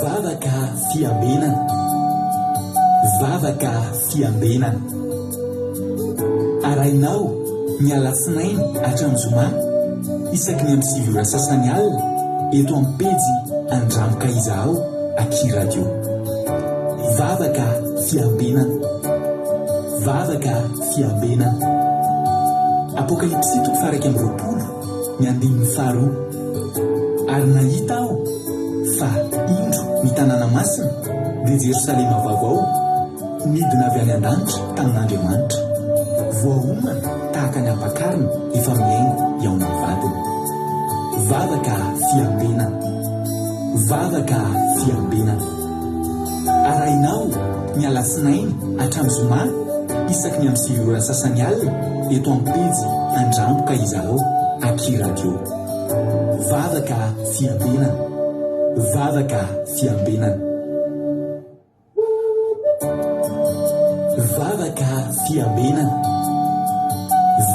vavaka fiambenana, vavaka fiambenana. Arainao ny alatsinainy hatramin'ny zoma isaky ny amin'ny sivy sasany alina eto amin'ny pejy Andramoka Izaho Aky Radio. Vavaka fiambenana, vavaka fiambenana. Apokalipsy 3:20 ny andininy faharoa. Ary nahita aho fa indro ny tanàna masina dia Jerosalema vaovao midina avy any an-danitra tamin'Andriamanitra, voahomana tahaka ny ampakarina efa miaingo eo amin'ny vadiny. Vavaka fiambenana, vavaka fiambenana. Arainao ny alatsinainy hatramin'ny zoma isaky ny amin'ny sivy sasany alina eto amin'ny pejy Andramoka Izaho Aky Radio. Vavaka fiambenana, vavaka fiambenana. Vavaka fiambenana,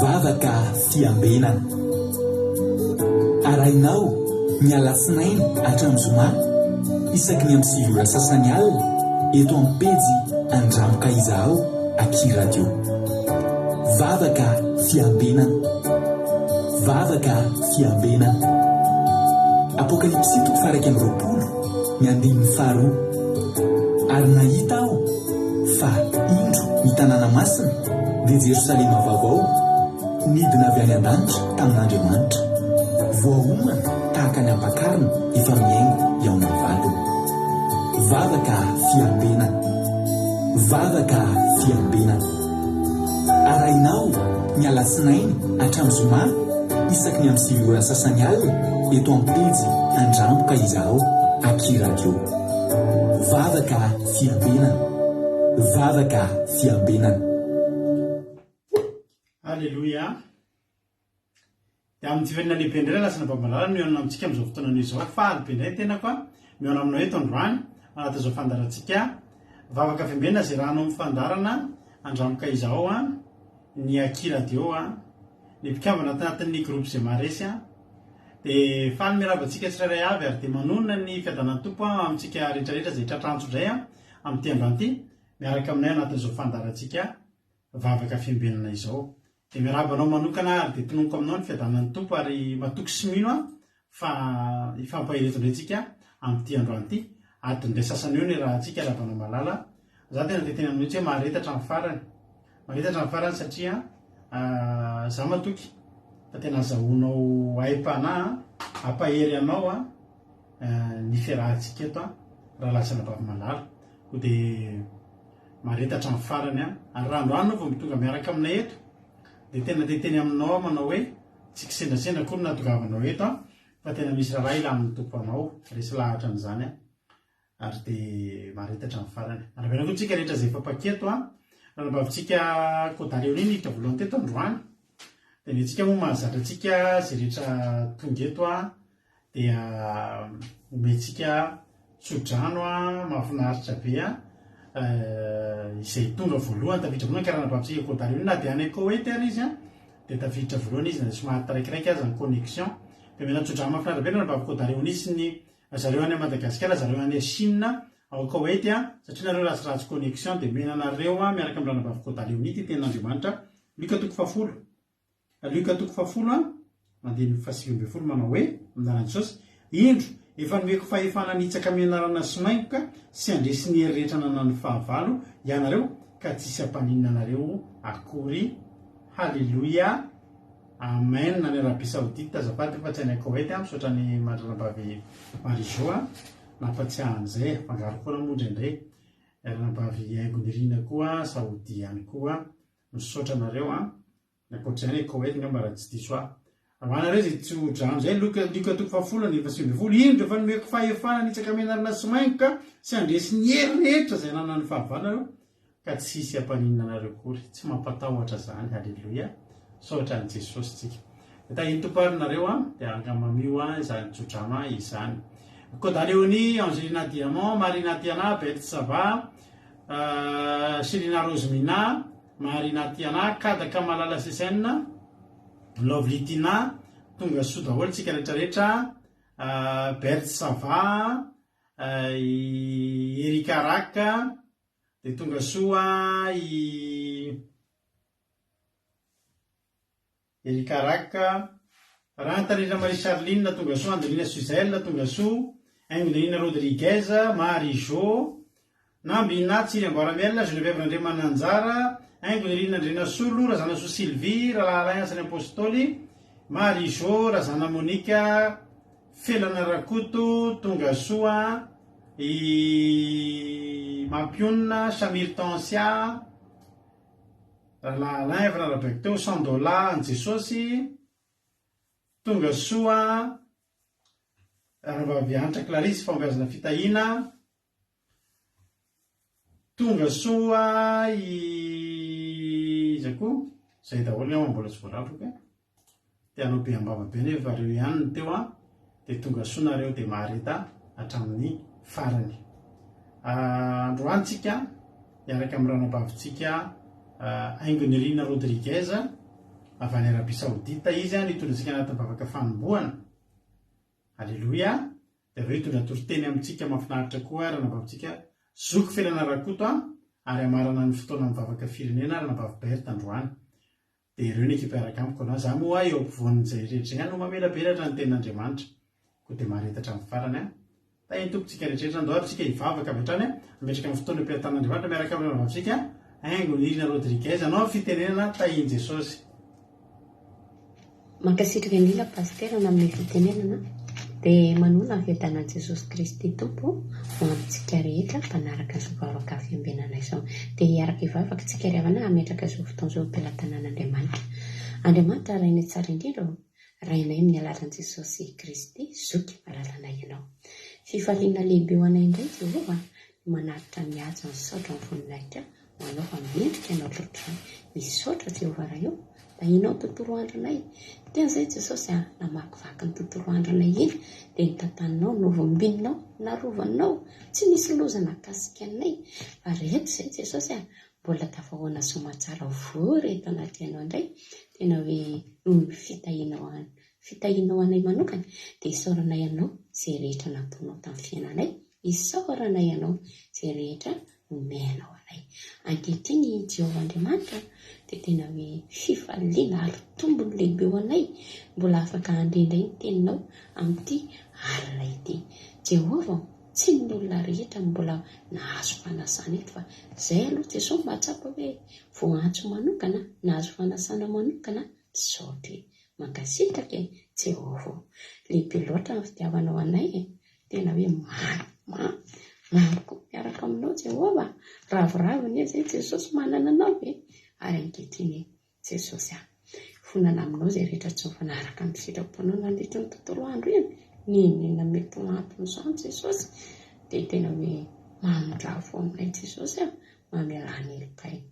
vavaka fiambenana. Arainao ny alatsinainy hatramin'ny zoma isaky ny amin'ny sivy sasany alina eto amin'ny pejy Andramoka Izaho Aky Radio. Vavaka fiambenana, vavaka fiambenana. Apokalipsy 3:20 ny andininy faharoa. Ary nahita aho fa indro ny tanàna masina dia Jerosalema vaovao midina avy any an-danitra tamin'Andriamanitra, voahomana tahaka ny ampakarina efa miaingo eo amin'ny vadiny. Vavaka fiambenana, vavaka fiambenana. Arainao ny alatsinainy hatramin'ny zoma isaky ny amin'ny sivy sasany alina eto amin'ny pejy Andramoka Izaho Aky Radio. Vavaka fiambenana, vavaka fiambenana. Alleluia. Dia amin'ny tivenina lehibe indray lasana babalala mihaona amintsika amin'izao fotoana an'izao faharobe indray tena koa mihaona aminao eto androany anaty izao fandarantsika vavaka fiambenana izay rahanao amin'ny fandarana Andramoka Izaho ny Aky Radio ny mpikambana tanatin'ny groupe izay maresy dia faly miarabantsika tsirairay avy ary dia manonona ny fiadanan'ny tompo amintsika rehetrarehetra izay tratranjo indray amin'ity androany ity miaraka aminay anatin'izao fandarantsika vavaka fiambenana izao. Dia miarabanao manokana ary dia tononoko aminao ny fiadanan'ny tompo ary matoky sy mino fa ifampahireto indrayntsika amin'ity androany ity adin'indray sasany eo ny raha antsika arabanao malala. Za tena dia tena amin'io tsy hoe maharetatra amin'ny farany, maharetatra amin'ny farany satria za matoky fa tena azahoanao aim-panahy ampahery anao ny fiarahantsika eto raha lasana bavy malala ko dia maharetatra amin'ny farany ary raha androany anao vao mitonga miaraka aminay eto dia tena teteny aminao manao hoe tsy kisendasenda koa no natongavanao eto fa tena misy raharaha ila amin'ny tompo anao resy lahatra an'izany ary dia maharetatra amin'ny farany. Ary avena koa tsika rehetra izay fampaketo raha nabavitsika kodaleony niditra voalohany teto androany dia ny tsika moa mahazatra antsika izay rehetra tonga eto dia omentsika tsodrano mahafinaritra be izay tonga voalohany tafiditra voalohany ka raha nabavitsika kodaleony na dia any Koweït ary izy dia tafiditra voalohany izy na somary taraikiraiky aza ny connexion dia mena tsodrano mahafinaritra be raha nabavy kodaleony sy ny zareo any Madagasikara, zareo any Chine ao Koweït satria nareo ratsiratsy connexion dia menanareo miaraka amin'ny ranabavy kodaleony ity ten'Andriamanitra Luka 10 Luka 10 mandeha 7:20 manao hoe amin'anan'i Jesosy indro efa nomeko fahefana nitsaka mianarana sy maingoka sy andresy ny hery rehetra nanany fahavalo ianareo ka tsisy hampaninana anareo akory. Halleluia, amen. Nany Arabia Saoudite azafady fa tsy any Koweït misaotra ny ranabavy Marijo nampatsiahan'izay fangaro koa namonjy indray ranabavy Aingonirina koa Saoudi ihany koa misaotra anareo nakoatr'izany Koweït nga mba raha tsy diso avanareo zay tsodrano zay Luka 10 ny 7:20 indro efa nomeko fahefana nitsaka mianarana sy maingoka sy andresy ny hery rehetra izay nanany fahavalonareo ka tsisy hampaninana anareo kory. Tsy mampatahotra zany. Halleluia, saotra an' Jesosy tsika. Dia tahiny tomparinareo dia angamamio izany tsodrano izany. Kodaleony, Angelina Diamant, Marina Tiana, Betsava, Selina Rosemina, Marina Tiana, Kadaka Malala Sesena, Lovely Tina, tonga soa daholo tsika rehetrarehetra Bert Sava, Erika Raka, dia tonga soa Erika Raka, Rantanina Marie Charline tonga soa, Andelina Suzel tonga soa, Angelina Rodriguez, Marie Jo, Nambina Tsiri Angoramel, Geneviève Randremana Anjara, Angelina Andrina Solo, Razana So Sylvie, Rahalala Asany Apostôly, Marie Jo, Razana Monika, Felana Rakoto, tonga soa, Mampiona, Samir Tansia, Rahalala Evra Rabecteo, Sandola, Anjesosy, tonga soa, Ravaviantra Clarisse, Fangazana Fitahina, tonga soa, iza koa, izay daholo ny ao mbola tsy voarafaka, tianao be ambava be nefa reo ihany ny teo dia tonga soa nareo dia mahareta hatramin'ny farany. Androantsika miaraka amin'ny ranobavitsika Angelina Rodriguez avy any Arabia Saodita izy nitondratsika anatin'ny bavaka fanombohana. Alleluia. Dia avy eo hitondra toriteny amintsika mahafinaritra koa ranobavitsika Zoky Felana Rakoto ary amarana ny fotoana amin'ny bavaka firenena ranobavy Berta androany. Dia ireo ny ekipa araka amiko na za moa eo ampovoan'izay rehetra ihany no mamela belatra ny tenin'Andriamanitra. Koa dia maharetatra amin'ny farany tainy tompontsika rehetrarehetra andao ary tsika hivavaka avy hatrany ametraka amin'ny fotoana am-piatan'Andriamanitra miaraka amin'ny ranobavitsika Angelina Rodriguez anao fitenenana tahin Jesosy. Mankasitraka indrindra pasterana amin'ny fitenenana dia manona ny fiadanan'i Jesosy Kristy tompo ho amintsika rehetra mpanaraka izao vavaka fiambenana izao. Dia hiaraka hivavaka tsika ry havana hametraka izao fotoana izao am-pilatanan'Andriamanitra. Andriamanitra rainay tsara indrindra rainay amin'ny alalan'i Jesosy Kristy zoky alalanay ianao. Fifaliana lehibe ho anay indray Jehova manaritra mihaja misaotra amin'ny voninahitra ho anao fa miendrika ianao loatra misaotra Jehova raha io da inao tontolo andronay ten'izay Jesosy namakivaky ny tontolo andronay iny dia nitantaninao novombinao narovanao tsy nisy loza nakasika anay fa rehetra izay Jesosy mbola tafahoana somatsara vory eto anaty ianao indray tena hoe fitahinao anay manokana dia isaoranay ianao izay rehetra nataonao tamin'ny fiainanay, isaoranay ianao izay rehetra nomenao anay. Ankehitriny Jehova Andriamanitra dia tena hoe fifaliana ary tombony lehibe ho anay mbola afaka handrindra ny teninao amin'ity alina ity. Jehova tsy ny olona rehetra mbola nahazo fanasana eto fa izay aloha Jesosy mahatsapa hoe voantso manokana nahazo fanasana manokana saotra mankasitraka Jehova. Lehibe loatra ny fitiavanao anay tena hoe mamiko miaraka aminao Jehova ravoravo izay Jesosy manana anao ary ankehitriny Jesosy fonana aminao izay rehetra tsy mifanaraka amin'ny sitraponao nandritra ny tontolo andro iny ninona mety ho anton'izao Jesosy dia tena hoe mamondravo aminay Jesosy mamelany elokay.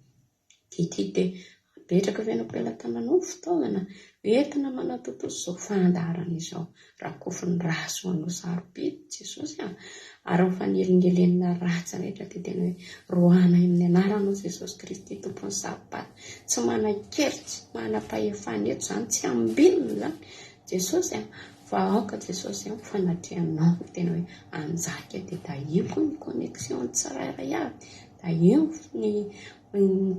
Ity dia apetraka avy anao am-pelatananao fitaovana entina manatoto izao fandarana izao raha kofiny raso anao sarobidy Jesosy ary mifanelingelenina ratsy rehetra dia tena hoe rohanay amin'ny anaranao Jesosy Kristy tompony sabaty tsy manan-kery tsy manam-pahefana eto izany tsy ambinina zany Jesosy fa aoka Jesosy fanatrehanao tena hoe anjaka dia dahiko ny connexion tsirairay avy da io ny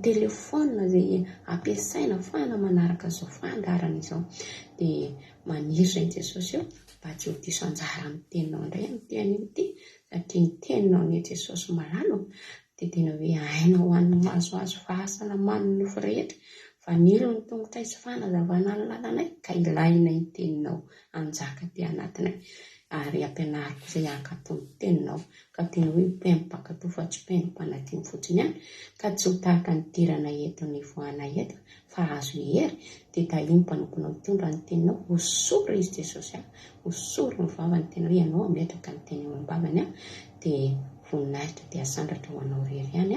telefona izay ampiasaina fana manaraka izao fandarana izao dia maniry izay Jesosy mba tsy ho diso anjara amin'ny teninao indray amin'ny tenin'io ity satria ny teninao ny Jesosy malalo dia tena hoe hainao hoan'ny mahazoazo fahasana man'ny nofo rehetra fa nilo ny tongotra izy fanazavana ny lalanay ka ilainay ny teninao anjaka ty anatinay ary ampianariko izay hankatony teninao ka tena hoe mpempakato fa tsy mpempanatina fotsiny ihany ka tsy ho tahaka ny dirana eto ny voanay eto fa azo hery dia dahiny mpanomponao mitondra ny teninao hosory izy Jesosy hosory ny vavany tena hoe ianao ametraka ny teny ambavany dia voninahitra dia asandratra ho anao rery ihany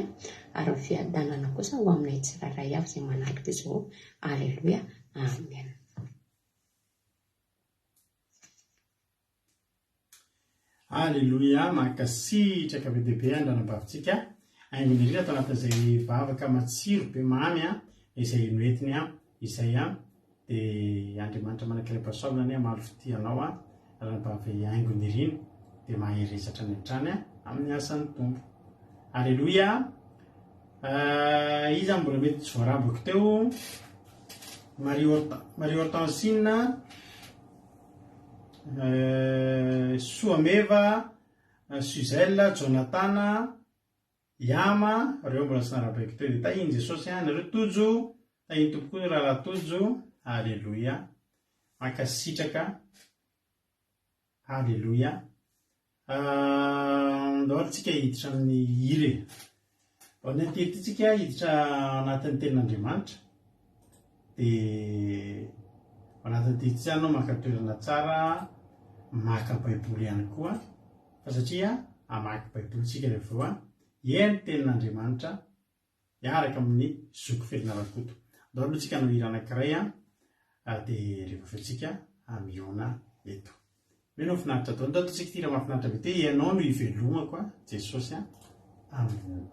ary ny fiadanana kosa ho aminay tsirairay avy izay manaraka izao. Alleluia, amen. Alleluia, mankasitraka be dehibe andranam-bavitsika aingonirina atao anatin'izay vavaka matsiro be mamy izay noentiny izay dia Andriamanitra manankiray pasaolana maro fitianao raha-bavy haingony iriny dia maheresatra ny hatrany amin'ny asan'ny tompo. Alleloia. Izy mbola mety tsy voarabako teo. Marie Hortensine, Soameva, Suzelle, Jonathan, Yama, reo mbola tsy narabaiko teo. Dia tahiny Jesosy nareo tojo, tahiny tompo koa raha tojo. Alleloia. Makasitraka. Alleloia. Ndahoatsika hiditra amin'ny hire. Ny antetitsika hiditra anatin'ny tenin'Andriamanitra. Dia anatin'ny tetitsika anao maka toerana tsara, maka baiboly ihany koa. Fa satria amaky baibolitsika rehefa ny tenin'Andriamanitra miaraka amin'ny zoko felina-rakoto. Ndao aloha tsika no hira anankiray dia rehefa fetsika amiona eto. Meno finaritra tao. Ndao tsika tira mahafinaritra be te ianao no ivelomako Jesosy aminy.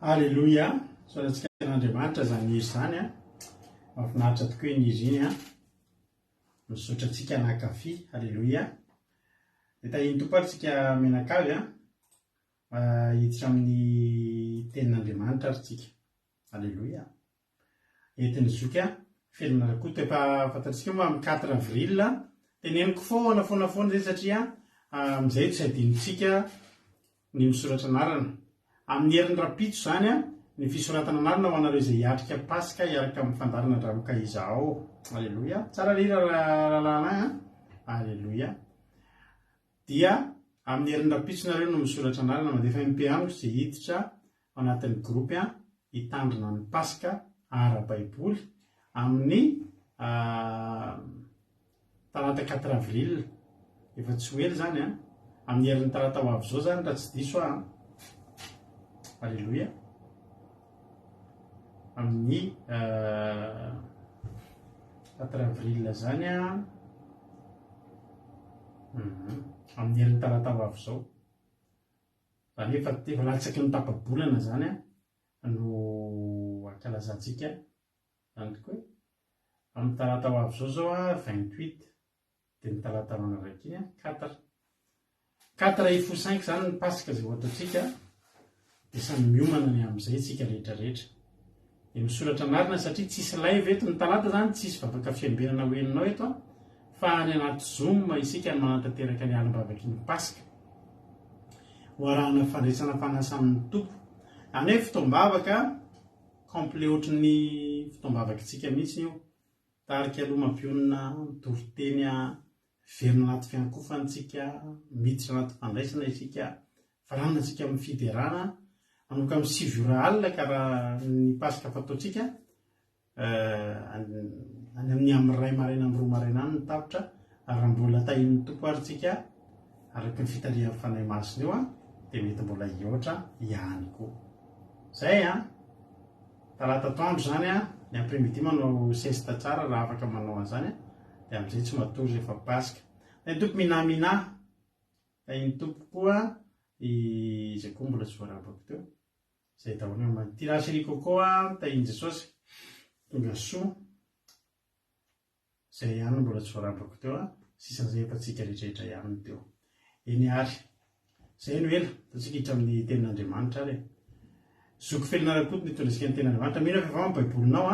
Alleluia. Soratsika n'Andriamanitra zany izy zany mahafinaritra tokoa iny izy iny misaotra antsika anakafi. Alleloia. De tahiny tompo ary tsika menakavy hiditra amin'ny tenin'Andriamanitra ary tsika. Alleloia. Entiny zoky felona rakoa tefa fantatsika moa amin'ny 4 avril teneniko foana zay satria amin'izay tsy adinontsika ny misoratra anarana amin'ny herin'ny rapitso zany ny fisoratana anarana ho anareo izay hiatrika Paska hiaraka amin'ny fandarana dramoka izao. Alleloia. Tsara rira lalàna. Alleloia. Dia amin'ny herin'ny rapitso nareo no misoratra anarana mandefa MP-aniko izay hiditra ao anatin'ny gropy hitandrina ny Paska ara-baiboly amin'ny talata 4 avril. Efa tsy ho ela zany amin'ny herin'ny talata ho avy zao zany raha tsy diso Alleloia. Amin'ny 4 avril zany amin'ny herin'ny talata ho avy zao. Zany efa latsaky ny tapa-bolana zany no ankalazantsika zany tokoa amin'ny talata ho avy zao 28 dia ny talata manaraka iny 4 ifo 5 zany ny Paska zay ho ataontsika dia samy miomana ny amin'izay tsika rehetrarehetra. Dia misoratra anarina satria tsisy live eto ny talata zany, tsisy vavaka fiambenana hoeninao eto fa any anaty Zoom isika ny manantanteraka ny alim-bavaky ny Paska ho arahana fandraisana fanasan'ny tompo. Ane fotoam-bavaka complet ohatran'ny fotoam-bavakantsika mihitsy io. Tarika aloha mampionina mitory-teny verina anaty fiankofantsika, miditra anaty fandraisana isika, farana antsika amin'ny fiderana manomboka amin'ny 7 alina ka raha ny Paska fataontsika any amin'ny 2 maraina amin'ny 2 maraina any ny tapitra ary mbola tahin'ny tompo ary tsika araka ny fitarihan'ny fanahy masina eo dia mety mbola hihoatra ihany koa. Zay talata atoandro zany ny après-midi manao sesta tsara raha afaka manao an'izany dia amin'izay tsy matory rehefa Paska. Ny tompo minamina tahin'ny tompo koa izay koa mbola tsy voarabako teo. Zay daholo tirasy kokoa tahin'i Jesosy tonga soa. Zay ihany mbola tsy voarabako teo sisan'izay efa tsika rehetrarehetra ihany teo. Eny ary zay no ela tatsika hiditra amin'ny tenin'Andriamanitra ary. Zoky felona rakoto ny tondrasika ny tenin'Andriamanitra. Mino fa efa baibolinao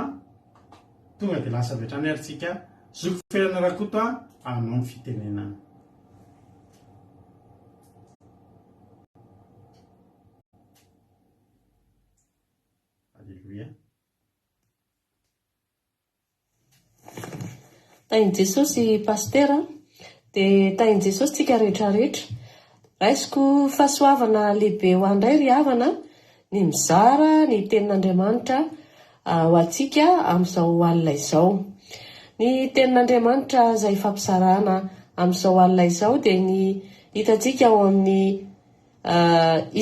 tonga dia lasa avy hatrany ary tsika zoky felona rakoto anao ny fitenenana. Alleluia. Tain'i Jesosy pastera dia tain'i Jesosy tsika rehetrarehetra. Raisiko fahasoavana lehibe ho andray ry havana ny mizara ny tenin'Andriamanitra ho antsika amin'izao alina izao. Ny tenin'Andriamanitra izay fampizarana amin'izao alina izao dia ny hitantsika ao amin'ny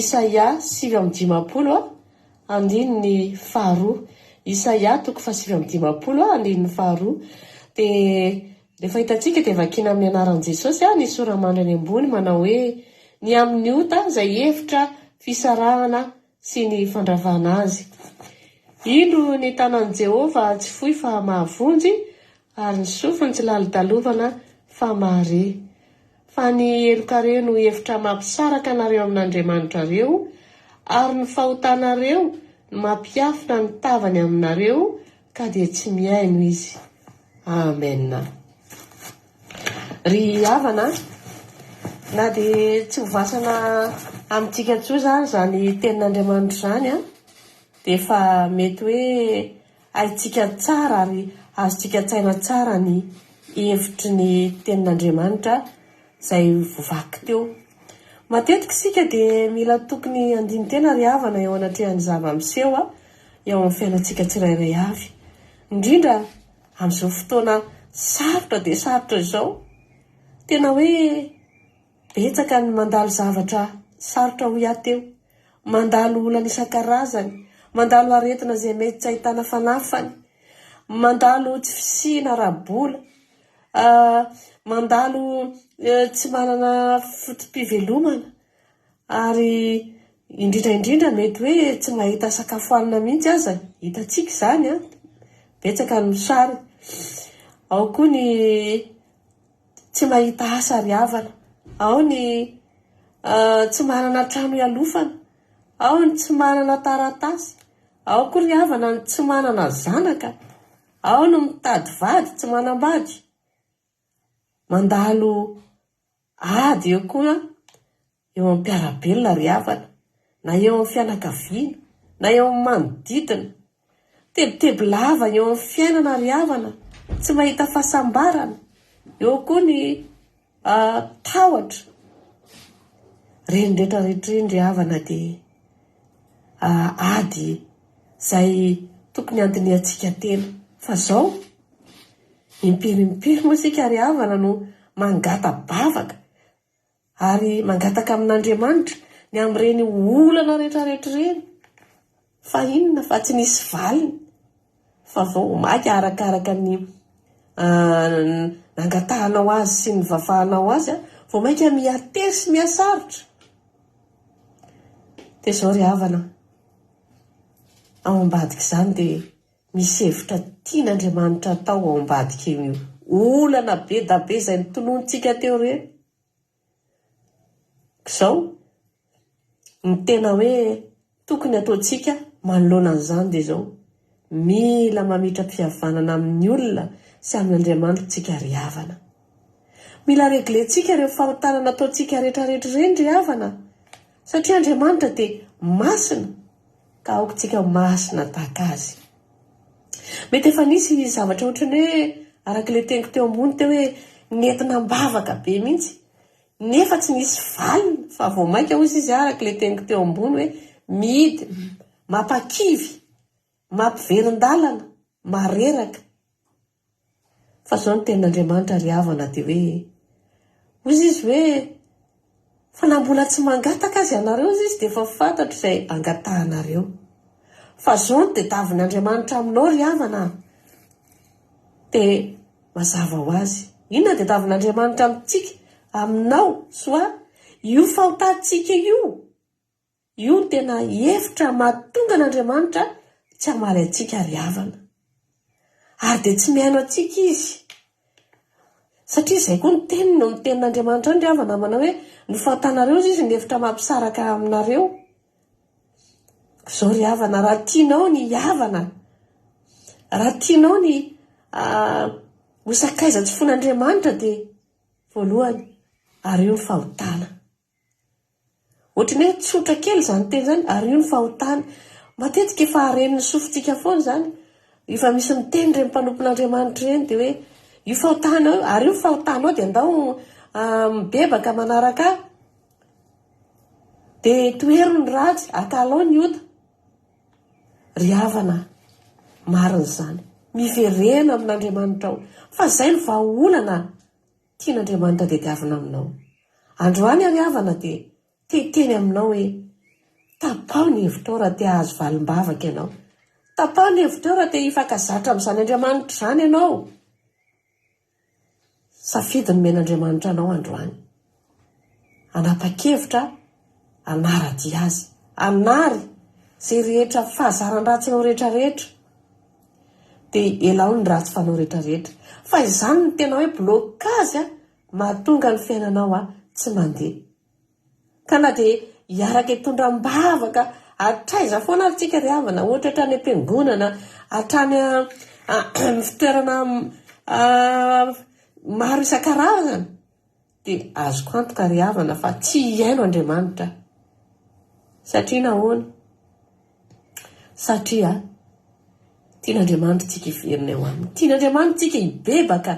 Isaia 7:50 andininy 2. Isaia 7:50 dia rehefa hitantsika dia vakiana amin'ny anaran'i Jesosy ny soramandry any ambony manao hoe ny amin'ny ota izay hevitra fisarahana sy ny fandravana azy. Ilo ny tanan'i Jehova tsy fohy fa mahavonjy ary ny sofiny tsy lalidalovana fa mahare. Fa ny elokare no hevitra mampisaraka anareo amin'Andriamanitra reo ary ny fahotanareo no mampiafina ny tavany aminareo ka dia tsy miaino izy. Amen. Ry havana na dia tsy hovasana amintsika tsoa zany tenin'Andriamanitra zany dia efa mety hoe haitsika tsara ary azontsika tsaina tsara ny hevitry ny tenin'Andriamanitra izay vovaky teo. Matetika isika dia mila tokony andini-tena ry havana eo anatrehan'ny zava-miseho eo amin'ny fiainantsika tsirairay avy. Indrindra amin'izao fotoana sarotra dia sarotra izao. Tena hoe betsaka ny mandalo zavatra sarotra ho ateo, mandalo olana isan-karazany, mandalo aretina izay mety tsy ahitana fanafany, mandalo tsy fisihana rabola, mandalo tsy manana fotom-pivelomana ary indrindraindrindra mety hoe tsy mahita sakafo alina mihitsy aza. Hitantsika izany betsaka ny sary. Ao koa ny tsy mahita asa ry havana, ao ny tsy manana trano ialofana, ao ny tsy manana taratasy, ao koa ry havana ny tsy manana zanaka, ao no mitady vady tsy manambady. Mandalo ady eo koa eo amin'ny mpiarabelona ry havana, na eo amin'ny fianakaviana, na eo amin'ny manodidina. Tebotebo lava eo amin'ny fiainana ry havana, tsy mahita fahasambarana. Eo koa ny tahotra. Reny rehetrarehetra reny ry havana dia ady izay tokony andiniantsika tena. Fa zao impirimpiry moa sika ry havana no mangata bavaka ary mangataka amin'Andriamanitra ny amin'ireny olana rehetrarehetra reny. Fa inona fa tsy nisy valiny, fa vao maika arakaraka ny nangatahanao azy sy ny vafahanao azy, vao maika miatery sy miasarotra. Dia zao ry havana, ao ambadika izany dia misy hevitra tian'Andriamanitra atao ao ambadika io olana be da be izay notonontsika teo reny. Izao ny tena hoe tokony ataontsika manoloana an'izany dia zao: mila mamitra-pihavanana amin'ny olona sy amin'Andriamanitra tsika ry havana. Mila reglentsika ireo fahotanana ataontsika rehetrarehetra reny ry havana, satria Andriamanitra dia masina, ka aokontsika masina tahaka azy. Mety efa nisy zavatra ohatrany hoe araka ilay teniko teo ambony teo hoe nentina mbavaka be mihitsy, nefa tsy nisy valiny, fa vao maika hozy izy araka ilay teniko teo ambony hoe mihidy, mampakivy, mampiverin-dalana, mareraka. Fa zao ny tenin'Andriamanitra ry havana dia hoe hozy izy hoe fa na mbola tsy mangataka azy ianareo izy dia efa fantatro izay angatahanareo. Fa zao ny tadiavin'Andriamanitra aminao ry havana, dia mazava ho azy. Inona dia tadiavin'Andriamanitra amintsika, aminao soa io fahotantsika io tena hevitra mahatonga n'Andriamanitra tsy hamaly antsika ry havana, ary dia tsy mihaino antsika izy. Satria izay koa ny teniny no ny tenin'Andriamanitra ny ry havana, manao hoe ny fahotanareo izy ny hevitra mampisaraka aminareo. Zao ry havana, raha tianao ny havana, raha tianao ny hosakaiza tsy fon'Andriamanitra, dia voalohany ary io ny fahotana. Ohatrany hoe tsotra kely izany teny izany, ary io ny fahotana. Matetika efa haren'ny sofintsika foana izany, efa misy miteny ireny mpanompon'Andriamanitra ireny dia hoe io fahotanao, ary io fahotanao dia andao mibebaka manaraka ahy, dia toero ny ratsy, akalao ny ota. Ry havana, marina izany, miverena amin'Andriamanitra ao, fa izay ny vahaolana tian'Andriamanitra dia diavina aminao. Androany ry havana dia teteny aminao hoe tapaho ny hevitra raha te hahazo valim-bavaka ianao, tapaho ny hevitra raha te hifankazatra amin'izany Andriamanitra izany ianao. Safidy ny men'Andriamanitra anao androany, anapa-kevitra, anara-dia azy, anary izay rehetra fahazaran-dratsy anao rehetrarehetra, dia elao ny ratsy fanao rehetrarehetra. Fa izany ny tena hoe blokazy mahatonga ny fiainanao tsy mandeha. Ka na dia hiaraka hitondram-bavaka hatraiza foana ary tsika ry havana, ohatra hatrany am-piangonana, hatrany amin'ny fitoerana maro isan-karazany, dia azoko antoka ry havana fa tsy hiaino Andriamanitra. Satria nahoana? Satria tian'Andriamanitra tsika hiverina eo aminy, tian'Andriamanitra tsika hibebaka,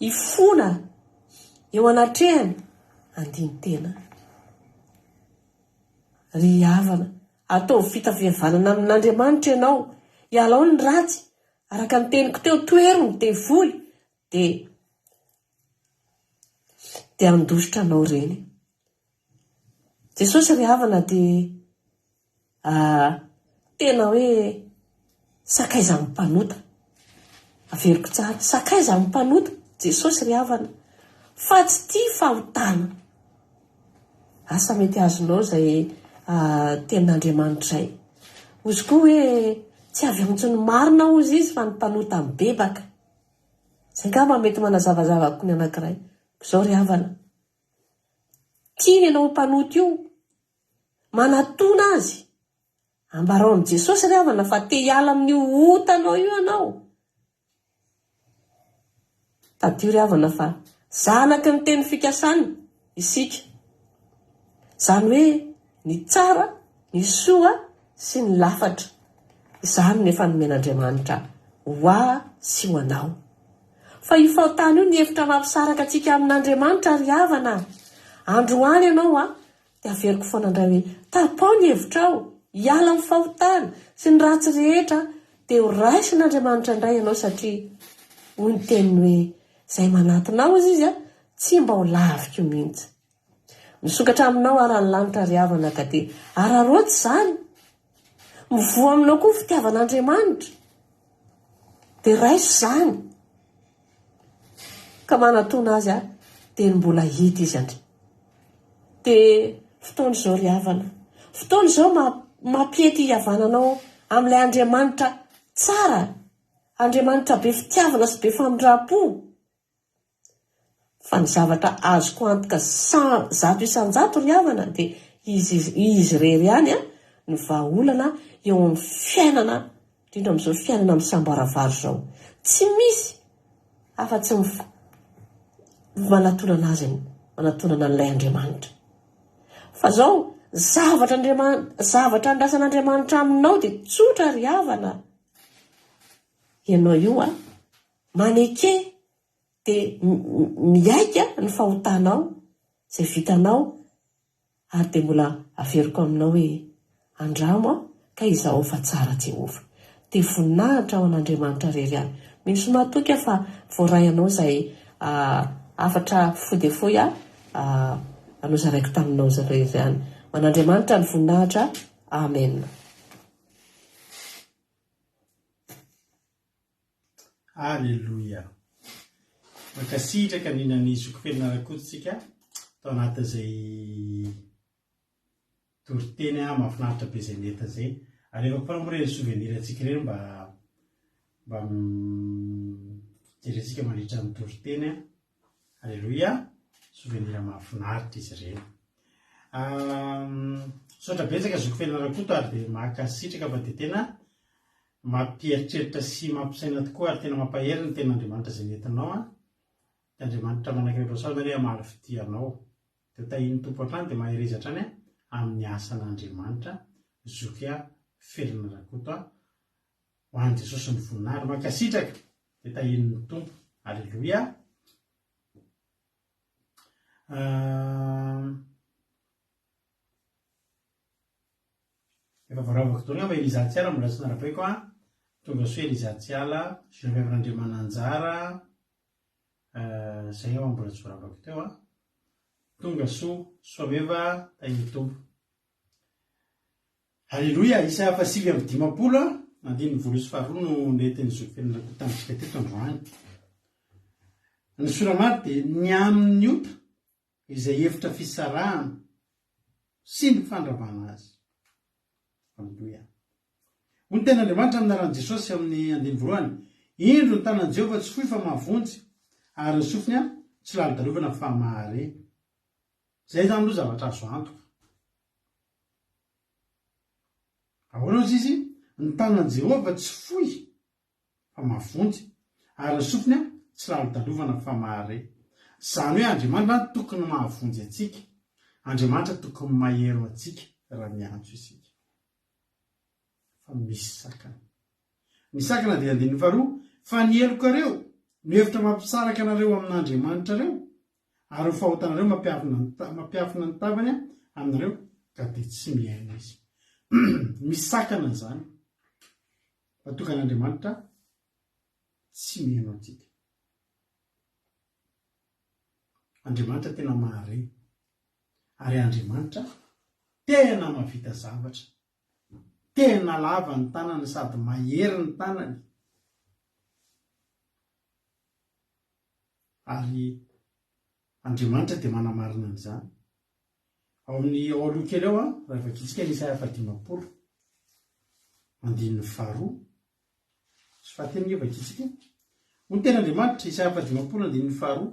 hifona eo anatrehany, andiny tena. Ry havana, atao fitafihavanana amin'Andriamanitra ianao, hialao ny ratsy, araka ny teniko teo, toero ny devoly, dia andositra anao reny. Jesosy ry havana dia tena hoe sakaiza amin'ny mpanota. Averiko tsara, sakaiza amin'ny mpanota Jesosy ry havana, fa tsy tia fahotana. Asa mety azonao izay tenin'Andriamanitra izay. Ozy koa hoe tsy avy amintsy ny marina ozy izy fa ny mpanota mibebaka. Izay ngamba mety manazavazava koa ny anankiray. zao ry havana, tiany ianao mpanoty io, manatona azy, ambarao am Jesosy ry havana fa te hiala amin'io otanao io ianao. Tadio ry havana fa zanaky ny teny fikasany isika, zany hoe ny tsara, ny soa sy ny lafatra, izany nefa nomen'Andriamanitra hoa sy ho anao. Fa io fahotana io ny hevitra mampisaraka antsika amin'Andriamanitra ry havana. Androany ianao dia averiko foana indray hoe tapao ny hevitrao, hiala amin'ny fahotana sy ny ratsy rehetra, dia ho raisin'Andriamanitra indray ianao, satria hoy ny teniny hoe izay manatonao izy tsy mba ho lavika io mihitsy. Misokatra aminao ara-ny lanitra ry havana ka dia ararotsy izany. Mivoa aminao koa fitiavan'Andriamanitra, dia raisy izany. Ka manatona azy dia mbola hita izy andry. Dia fotoana izao ry havana, fotoana izao mampiety havananao amin'ilay Andriamanitra tsara, Andriamanitra be fitiavana sy be famindram-po. Fa ny zavatra azoko antoka zato isan-jato ry havana dia izy rery ihany ny vahaolana eo amin'ny fiainana, indrindra amin'izao fiainana amin'ny samboaravary izao. Tsy misy afa-tsy manatonana azy, manatonana an'ilay Andriamanitra. Fa zao zavatra andrasan'Andriamanitra aminao dia tsotra ry havana. Ianao io maneke dia miaika ny fahotanao izay vitanao, ary dia mbola averiko aminao hoe andramo ka izaho fa tsara Jehova. Dia voninahitra ao an'Andriamanitra rery ihany. Misy matoky fa voaray anao izay afatra fody foy anozaraiko taminao rery ihany. Man'Andriamanitra ny voninahitra. Amen. Alleluia. Mankasitraka ninany sokofenina rakotsika tao anatin'izay toriteny mahafinaritra be izay neta zay. Ary efa mpanamory souvenir atsika ireny mba jerentsika mandritra ny toriteny. Alleluia. Souvenir mahafinaritra izy ireny. Sotra betsaka sokofenina rakoto ary dia mankasitraka fa dia tena mampieritreritra sy mampisaina tokoa, ary tena mampahery ny ten'Andriamanitra izay nentinao. Andriamanitra manankirehetra salmary amaly fitianao, dia tahiny tompo hatrany dia mahereza hatrany amin'ny asan'Andriamanitra zoky felina rakoto ho an'i Jesosy ny voninahitra. Mankasitraka dia tahiny ny tompo. Alleluia. Efa voaravako tony fa Elizatsiala mbola tsy narabaiko tonga soa Elizatsiala sy ny fiavan'Andriamananjara zay mbola tsy voaravako teo tonga soameva tahiny tompo. Alleluia. Isa fahasivy amin'ny dimapolo andiny ny voalo sy faharoa no nentin'ny zokofenina tamitsika teto androany. Ny soramary dia ny amin'ny ota izay hevitra fisarahana sy ny fandravana azy. Alleluia. Hoy ny ten'Andriamanitra amin'ny anaran'i Jesosy amin'ny andiny voalohany, indro ny tanan'i Jehovah tsy fohy fa mahavonjy, ary ny sofiny tsy lalo-dalovana fa mahare. Zay zany aloha zavatra azo antoka. Ahoana ozy izy? Ny tanan'i Jehovah tsy fohy fa mahavonjy, ary ny sofiny tsy lalo-dalovana fa mahare. Zany hoe Andriamanitra tokony mahavonjy atsika, Andriamanitra tokony mahero atsika raha miantso isika. Fa misy sakana. Ny sakana dia andininy faharoa, fa ny helokareo no hevitra mampisaraka anareo amin'Andriamanitra reo, ary ny fahotanareo mampiafina ny tavany aminareo ka dia tsy miaina izy. Misy sakana zany. Fa tokan'Andriamanitra tsy miaino atsika. Andriamanitra tena mahare, ary Andriamanitra tena mahavita zavatra, tena lava ny tanany sady mahery ny tanany. Ary Andriamanitra dia manamarina an'izany. Ao amin'ny aloha kely eo raha vakitsika ny Isaia 50 andininy faharoa sy fahateny vakitsika. Hoy ny ten'Andriamanitra Isaia 50 andininy faharoa,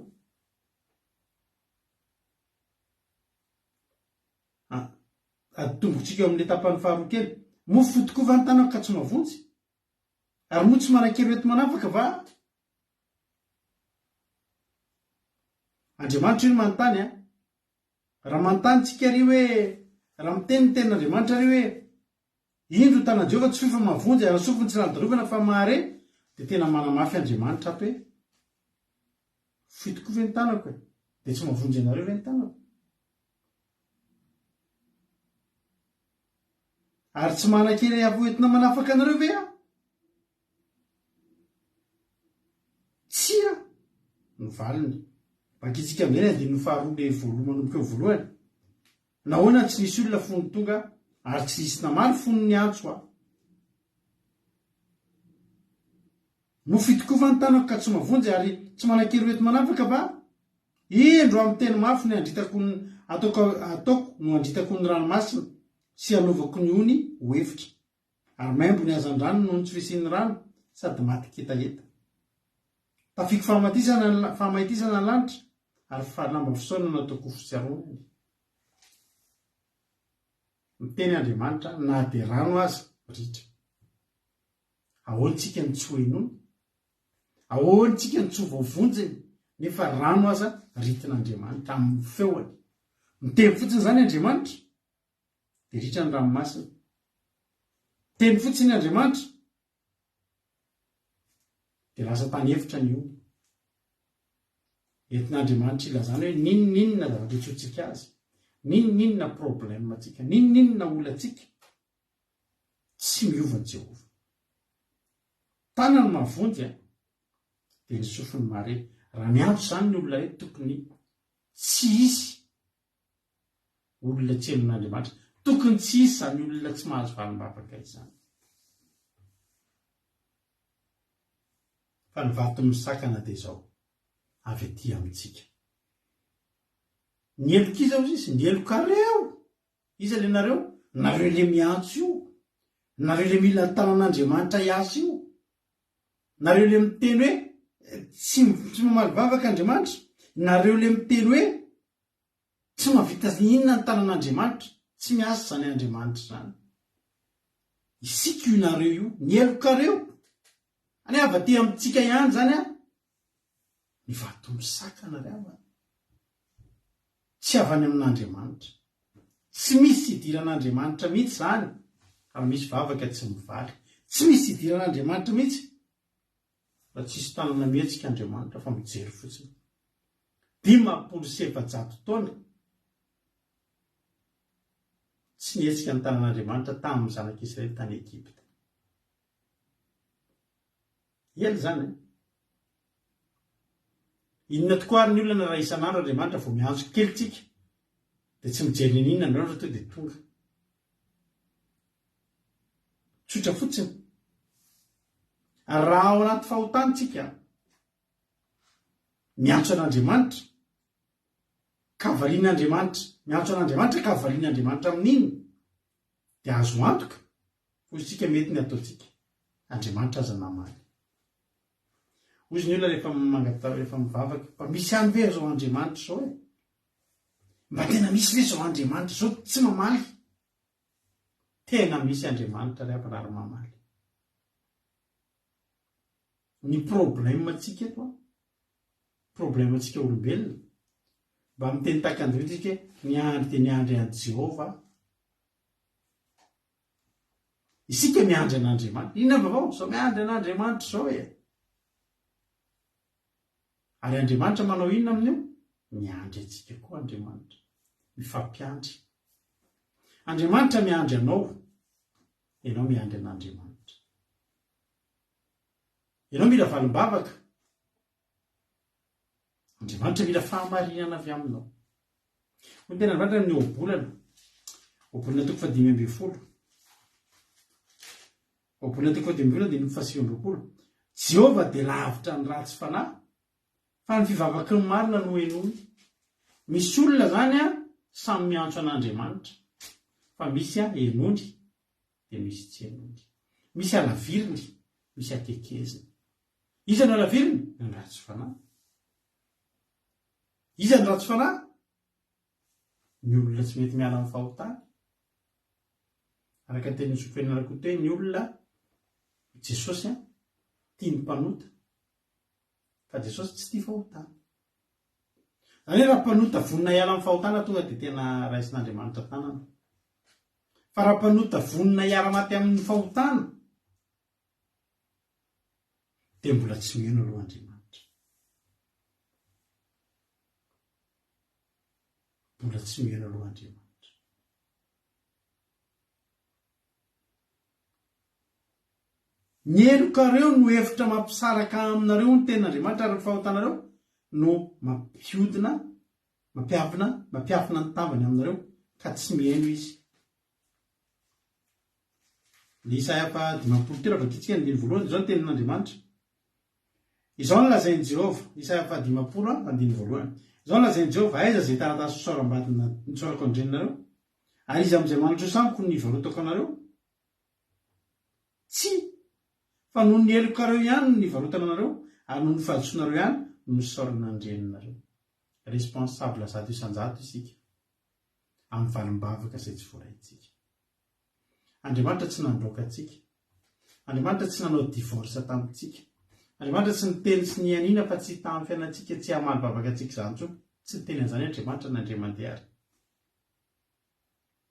atombotsika eo amin'le tapany faharoa kely mo fotokova ny tanako ka tsy mavonjy ary mo tsy manan-kery eto manafaka va Andriamanitra iny manontany a raha manontany tsika ry hoe raha miteny ny tenin'Andriamanitra ry hoe indro tanan'i Jehovah tsy fifa mavonjy ary sofiny tsy ranodarovana fa mahare dia tena manamafy Andriamanitra ato hoe fitokova ny tanako dia tsy mavonjy ianareo ve ny tanako ary tsy manan-kery avoentina manafaka anareo ve tsy no valiny bakitsika amin'izay andininy faharoa le voaloha manomboka eo voalohany nahoana tsy nisy olona fony tonga ary tsy nisy namary fony ny antso no fitokova ny tanako ka tsy mavonjy ary tsy manan-kery hoeto manafaka va indro amin'ny teny mafy ny andritako ataoko no andritako ny ranomasina sy anaovako ny ony ho hevitra ary maimbo ny hazan-drano noho ny tsy fisian'ny rano sady maty ketaeta tafiko fahamahitisana ny lanitra ary fahalamba fisaona nataoko fisiaronany miteny Andriamanitra na dia rano aza ritra ahoantsika ny tsy hoenony ahoantsika ny tsy voavonjiny nefa rano aza ritin'Andriamanitra amin'ny feoany miteny fotsiny zany Andriamanitra dia ritra ny ranomasina teny fotsiny Andriamanitra dia lasa tany hevitra ny io entin'Andriamanitra ilazany hoe ninonina zavatra itsotsika azy ninonina problème atsika ninonina olantsika tsy miova ny Jehova tanany mavonjy dia ny sofiny mare raha miantso zany ny olona hoe tokony tsy isy olona tselon'Andriamanitra tokony tsy isy zany olona tsy mahazo valim-bavaka izany fa ny vato misakana dia izao avy aty amintsika ny eloka iza ozy izy ny elokareo iza le nareo le miantso io nareo le mila tanan'Andriamanitra iasa io nareo le miteny hoe tsy mamaly vavaka Andriamanitra nareo le miteny hoe tsy mahavita inona ny tanan'Andriamanitra tsy miasa zany Andriamanitra zany isika io nareo io ny elokareo any avy aty amintsika ihany zany ny vato misakana ry avana tsy avany amin'Andriamanitra tsy misy idiran'Andriamanitra mihitsy zany ary misy vavaka tsy mivaly tsy misy idiran'Andriamanitra mihitsy fa tsisy tanana mihetsika Andriamanitra fa mijery fotsiny 500 taona tsy nihetsika ny tanan'Andriamanitra tamin'ny zanak'Israely tany Egypta ely zany inona tokoa ary ny olona raha isan'andro Andriamanitra vao miantso kelitsika dia tsy mijery ny inona ny andro dia tonga tsotra fotsiny ary raha ao anaty fahotantsika miantso an'Andriamanitra ka varian'Andriamanitra miantso an'Andriamanitra ka varian'Andriamanitra amin'iny dia azo antoka hoy isika mety ny ataontsika Andriamanitra aza namaly hozy ny olona rehefa mivavaka mba misy any ve zao Andriamanitra zao mba tena misy ve zao Andriamanitra zao tsy mamaly tena misy Andriamanitra ry aby mamaly ny problème atsika eto problème atsika olombelona mba miteny takan-dritsika ny andry dia ny andry an' Jehova isika miandry an'Andriamanitra inona vavao zao miandry an'Andriamanitra zao ary Andriamanitra manao inona amin'io miandry atsika koa Andriamanitra mifampiandry Andriamanitra miandry anao ianao miandry an'Andriamanitra ianao mila valim-bavaka Andriamanitra mila fahamarinana avy aminao hoy tena Andriamanitra amin'ny obolana toko 5:20 obolana toko 5:20 dia ny 7:20 Jehova dia lavitra ny ratsy fanahy fa ny fivavaka ny marina no enony misy olona zany samy miantso an'Andriamanitra fa misy enony dia misy tsy enony misy alaviriny misy akekeziny iza ny alaviriny ny ratsy fanahy iza ny ratsy fanahy ny olona tsy mety miala amin'ny fahotana araka teny sofenarako teny ny olona Jesosy tia ny mpanota fa Jesosy tsy tia fahotana. Zany hoe raha mpanota vonina hiala amin'ny fahotana tonga dia tena raisin'Andriamanitra tanana. Fa raha mpanota vonina hiala maty amin'ny fahotana dia mbola tsy miheno aloha Andriamanitra. Mbola tsy miheno aloha Andriamanitra. Ny helokareo no hevitra mampisaraka aminareo ny ten'Andriamanitra ary ny fahotanareo no mampihodina, mampiafina ny tambany aminareo ka tsy miheno izy. Ny Isaia 50:13 ny voalohany izao ny tenin'Andriamanitra. Izao no lazain'i Jehova, Isaia 50:1. Izao no lazain'i Jehova, aiza izay taratasy soaram-badina nitsorako andreninareo, ary izy amin'izay manatro samiko ny varotako anareo? Tsy, fa noho ny helokareo ihany ny varotana anareo, ary noho ny fahadisoanareo ihany no misaorana andreninareo. Responsable zato isan-jato isika amin'ny valim-bavaka izay tsy voaraintsika. Andriamanitra tsy nandroaka antsika. Andriamanitra tsy nanao divorce tamintsika. Andriamanitra tsy niteny sy nianina fa tsy tamin'ny fiainantsika tsy hamaly bavaka antsika izany intsony. Tsy niteny an'izany Andriamanitra na indray mandeha ary.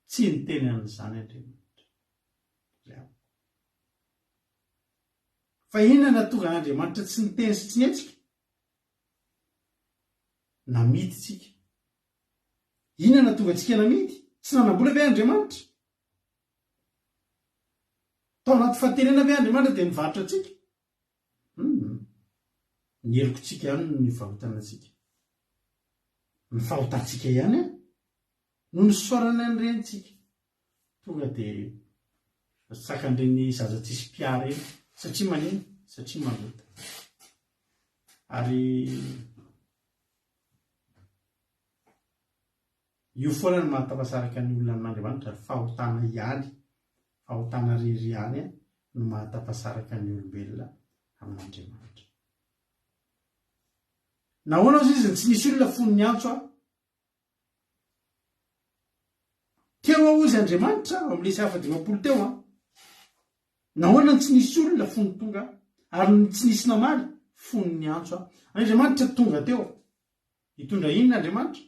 Tsy niteny an'izany Andriamanitra. Fa inona tonga Andriamanitra tsy niteny sy tsy nietsika? Namidy tsika. Inona tonga antsika namidy? Tsy nanambola ve Andriamanitra? Tao anaty fahatenena ve Andriamanitra dia nivarotra antsika? Ny helokontsika ihany no nivarotana antsika. Ny fahotantsika ihany no nisaorana an'irentsika. Tonga dia sakan'ireny zaza tsisy mpiara eny. Satria manino? Satria malota. Ary io foana no mahatapasaraka ny olona amin'Andriamanitra, fahotana ihany, fahotana riry ihany no mahatapasaraka ny olombelona amin'Andriamanitra. Nahoana ozy izy tsy nisy olona fony ny antso aho? Teo aho izy Andriamanitra amin'ny Isaia 50 teo nahoana tsy nisy olona fony tonga ary tsy nisy namaly fony ny antso aho. Andriamanitra tonga teo. Hitondra inona Andriamanitra?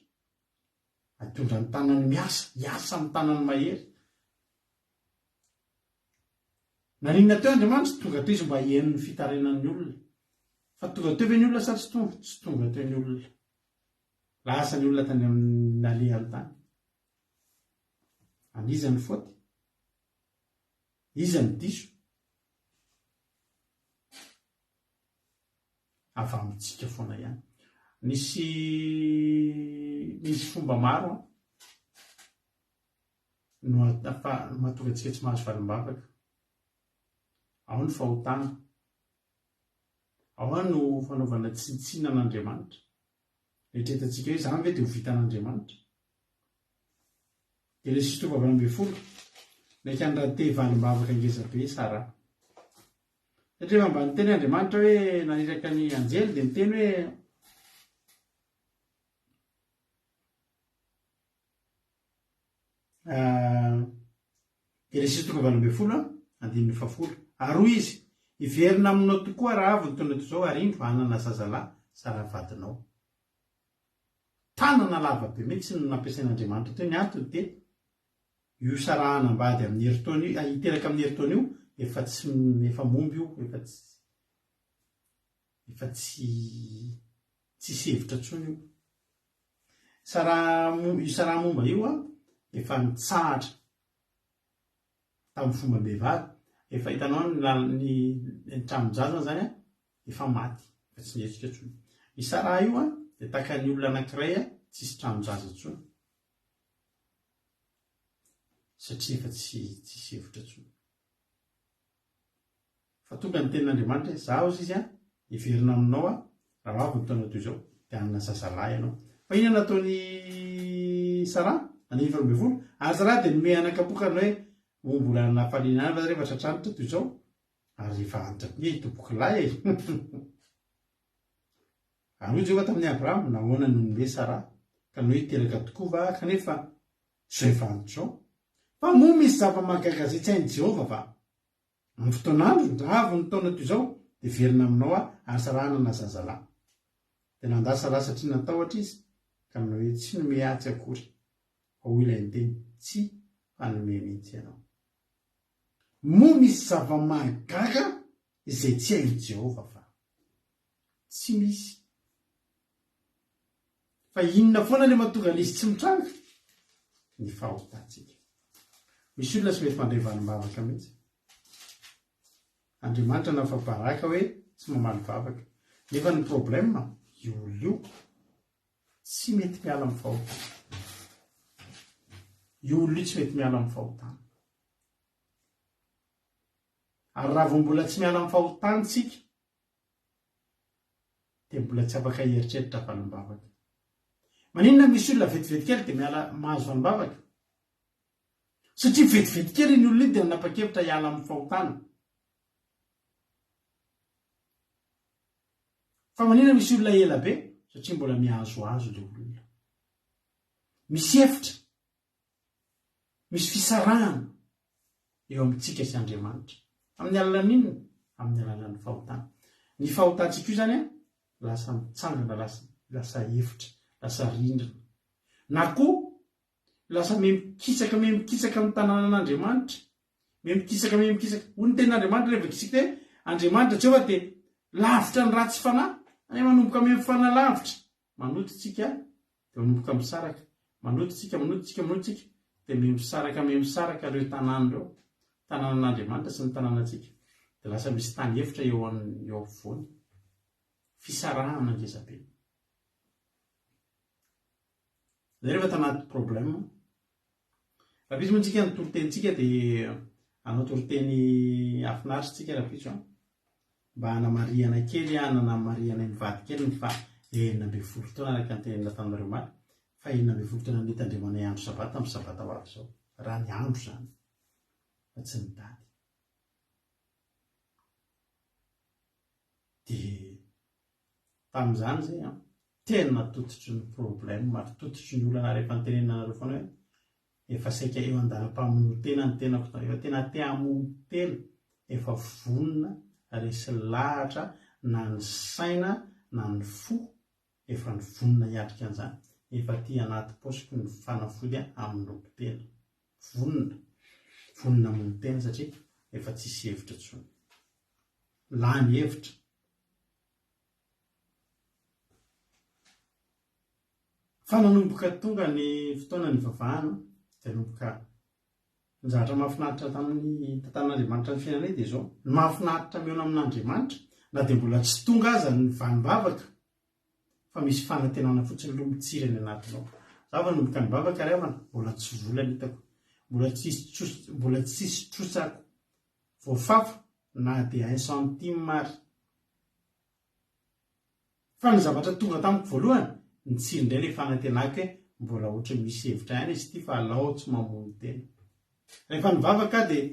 Hitondra ny tanany miasa, hiasa amin'ny tanany mahery. Naninona teo Andriamanitra? Tonga teo izy mba hihaino ny fitarenan'ny olona. Fa tonga teo ve ny olona sa tsy tonga? Tsy tonga teo ny olona. Lasa ny olona tany amin'ny nalehaly tany. Aniza ny faute? Iza ny diso? Avy amintsika foana ihany. Misy fomba maro no mahatonga antsika tsy mahazo valim-bavaka. Ao ny fahotana. Ao no fanaovana tsinotsina an'Andriamanitra. Eritreretantsika hoe izany ve dia ho vitan'Andriamanitra? Genesis 20:20 naika andrate valim-bavaka ngezabe Sara. Satria mba niteny Andriamanitra hoe naniraka ny anjely dia niteny hoe Genesis 20:20 aroa izy hiverina aminao tokoa raha avy nytaona toy izao ary indro hanana zazalahy Sara vadinao. Tanana lava be mihitsy no nampiasain'Andriamanitra teo. Ny antony dia io Sara hanambady amin'ny heritaona io, hiteraka amin'ny heritaona io efa momby io, efa tsy sevitra intsony io. Sara momba io efa nitsahatra tamin'ny fomba mbehivavy. Efa hitanao ny tranon-jazana zany efa maty, efa tsy nihetrika intsony. I Sara io dia tahaka ny olona anankiray tsisy tranon-jaza intsony. Satria efa tsy sevitra intsony. Fa tonga ny tenin'Andriamanitra hoe zaho izy hiverina aminao raha avy nytaona toy izao dia hanana zazalahy ianao. Fa inona nataony Sara? Any 20 ary Sara dia nome anakabokana hoe mbola nafaliana fa rehefa tratranitra toy izao ary rehefa antitra ny toboky lahy Ary Jehova tamin'ny Abraham nahoana no nome Sara ka no hiteraka tokoa va kanefa izay efa antitra izao fa moa misy zava-mahagaga zay tsy hainy Jehova fa amin'ny fotoan'andro ndravy ny taona toy izao dia verina aminao asarahana na zazalahy dia nandasa raha satria natahotra izy ka manao hoe tsy nome atsy akory fa ho ilay teny tsy fanome mihitsy ianao. Moa misy zava-mahagaga izay tsy hainy Jehova fa tsy misy. Fa inona foana ilay mahatonga an'izy tsy mitranga? Ny fahotantsika. Misy olona tsy mety mandray valim-bavaka mihitsy. Andriamanitra nafabaraka hoe tsy mamaly vavaka. Nefa ny problème io tsy mety miala amin'ny fahotana. Io tsy mety miala amin'ny fahotana. Ary raha vao mbola tsy miala amin'ny fahotana tsika dia mbola tsy afaka hieritreritra valim-bavaka. Maninona misy olona vetivety kely dia miala mahazo valim-bavaka? Satria vetivety kely ny olona dia nanapa-kevitra hiala amin'ny fahotana. Fa maninona misy olona ela be? Satria mbola mihazoazo ilay olona. Misy hevitra, misy fisarahana eo amintsika sy Andriamanitra. Amin'ny alalan'ny inona? Amin'ny alalan'ny fahotana. Ny fahotantsika io zany lasa mitsangana, lasa hevitra, lasa rindrina. Na koa lasa memikitsaka amin'ny tanànan'Andriamanitra. Memikitsaka. Hoy ny tenin'Andriamanitra rehefa kisika hoe Andriamanitra Jehova dia lavitra ny ratsy fanahy. Any manomboka memifana lavitra. Manototsika dia manomboka misaraka. Manototsika dia memisaraka ireo tanàna ireo. Tanànan'Andriamanitra sy ny tanànatsika. Dia lasa misy tany hevitra eo afovoany. Fisarahana ngezabe. Dia rehefa tanaty problème, raha misy moa ny toro-tenitsika dia anao toro-teny afinaritsika raha misy mba hanamariana kely, hanamariana mivady kely fa 12 taona araka ny teny nataonareo maly, fa 12 taona nitandremanay andro sabata amin'ny sabata ho avy izao. Raha ny andro zany, fa tsy ny dady. Dia tamin'izany zay tena tototry ny problème, ary tototry ny olana rehefa nitenenanareo foana hoe efa saika eo andalam-pamonotena ny tenako tao, efa tena te hamonotena, efa vonona resy lahatra na ny saina na ny fo, efa ny vonona hiatrika an'izany, efa ty anaty paosiko ny fanafody amin'ny lompotena. Vonona monotena satria efa tsisy hevitra intsony. Lany hevitra. Fa nanomboka tonga ny fotoana ny vavahana dia nanomboka nizahatra mahafinaritra tamin'ny tantan'Andriamanitra ny fiainanay dia izao. Ny mahafinaritra miona amin'Andriamanitra na dia mbola tsy tonga aza ny vanim-bavaka fa misy fanantenana fotsiny lomotsira ny anatinao. Zava nanomboka ny bavaka ray amana mbola tsy volana hitako, mbola tsisy trosako voafafa na dia 1 centime ary. Fa ny zavatra tonga tamiko voalohany nitsiro indray ilay fanantenako hoe mbola ohatra misy hevitra ihany izy ity fa alao tsy mamono tena. Rehefa nivavaka dia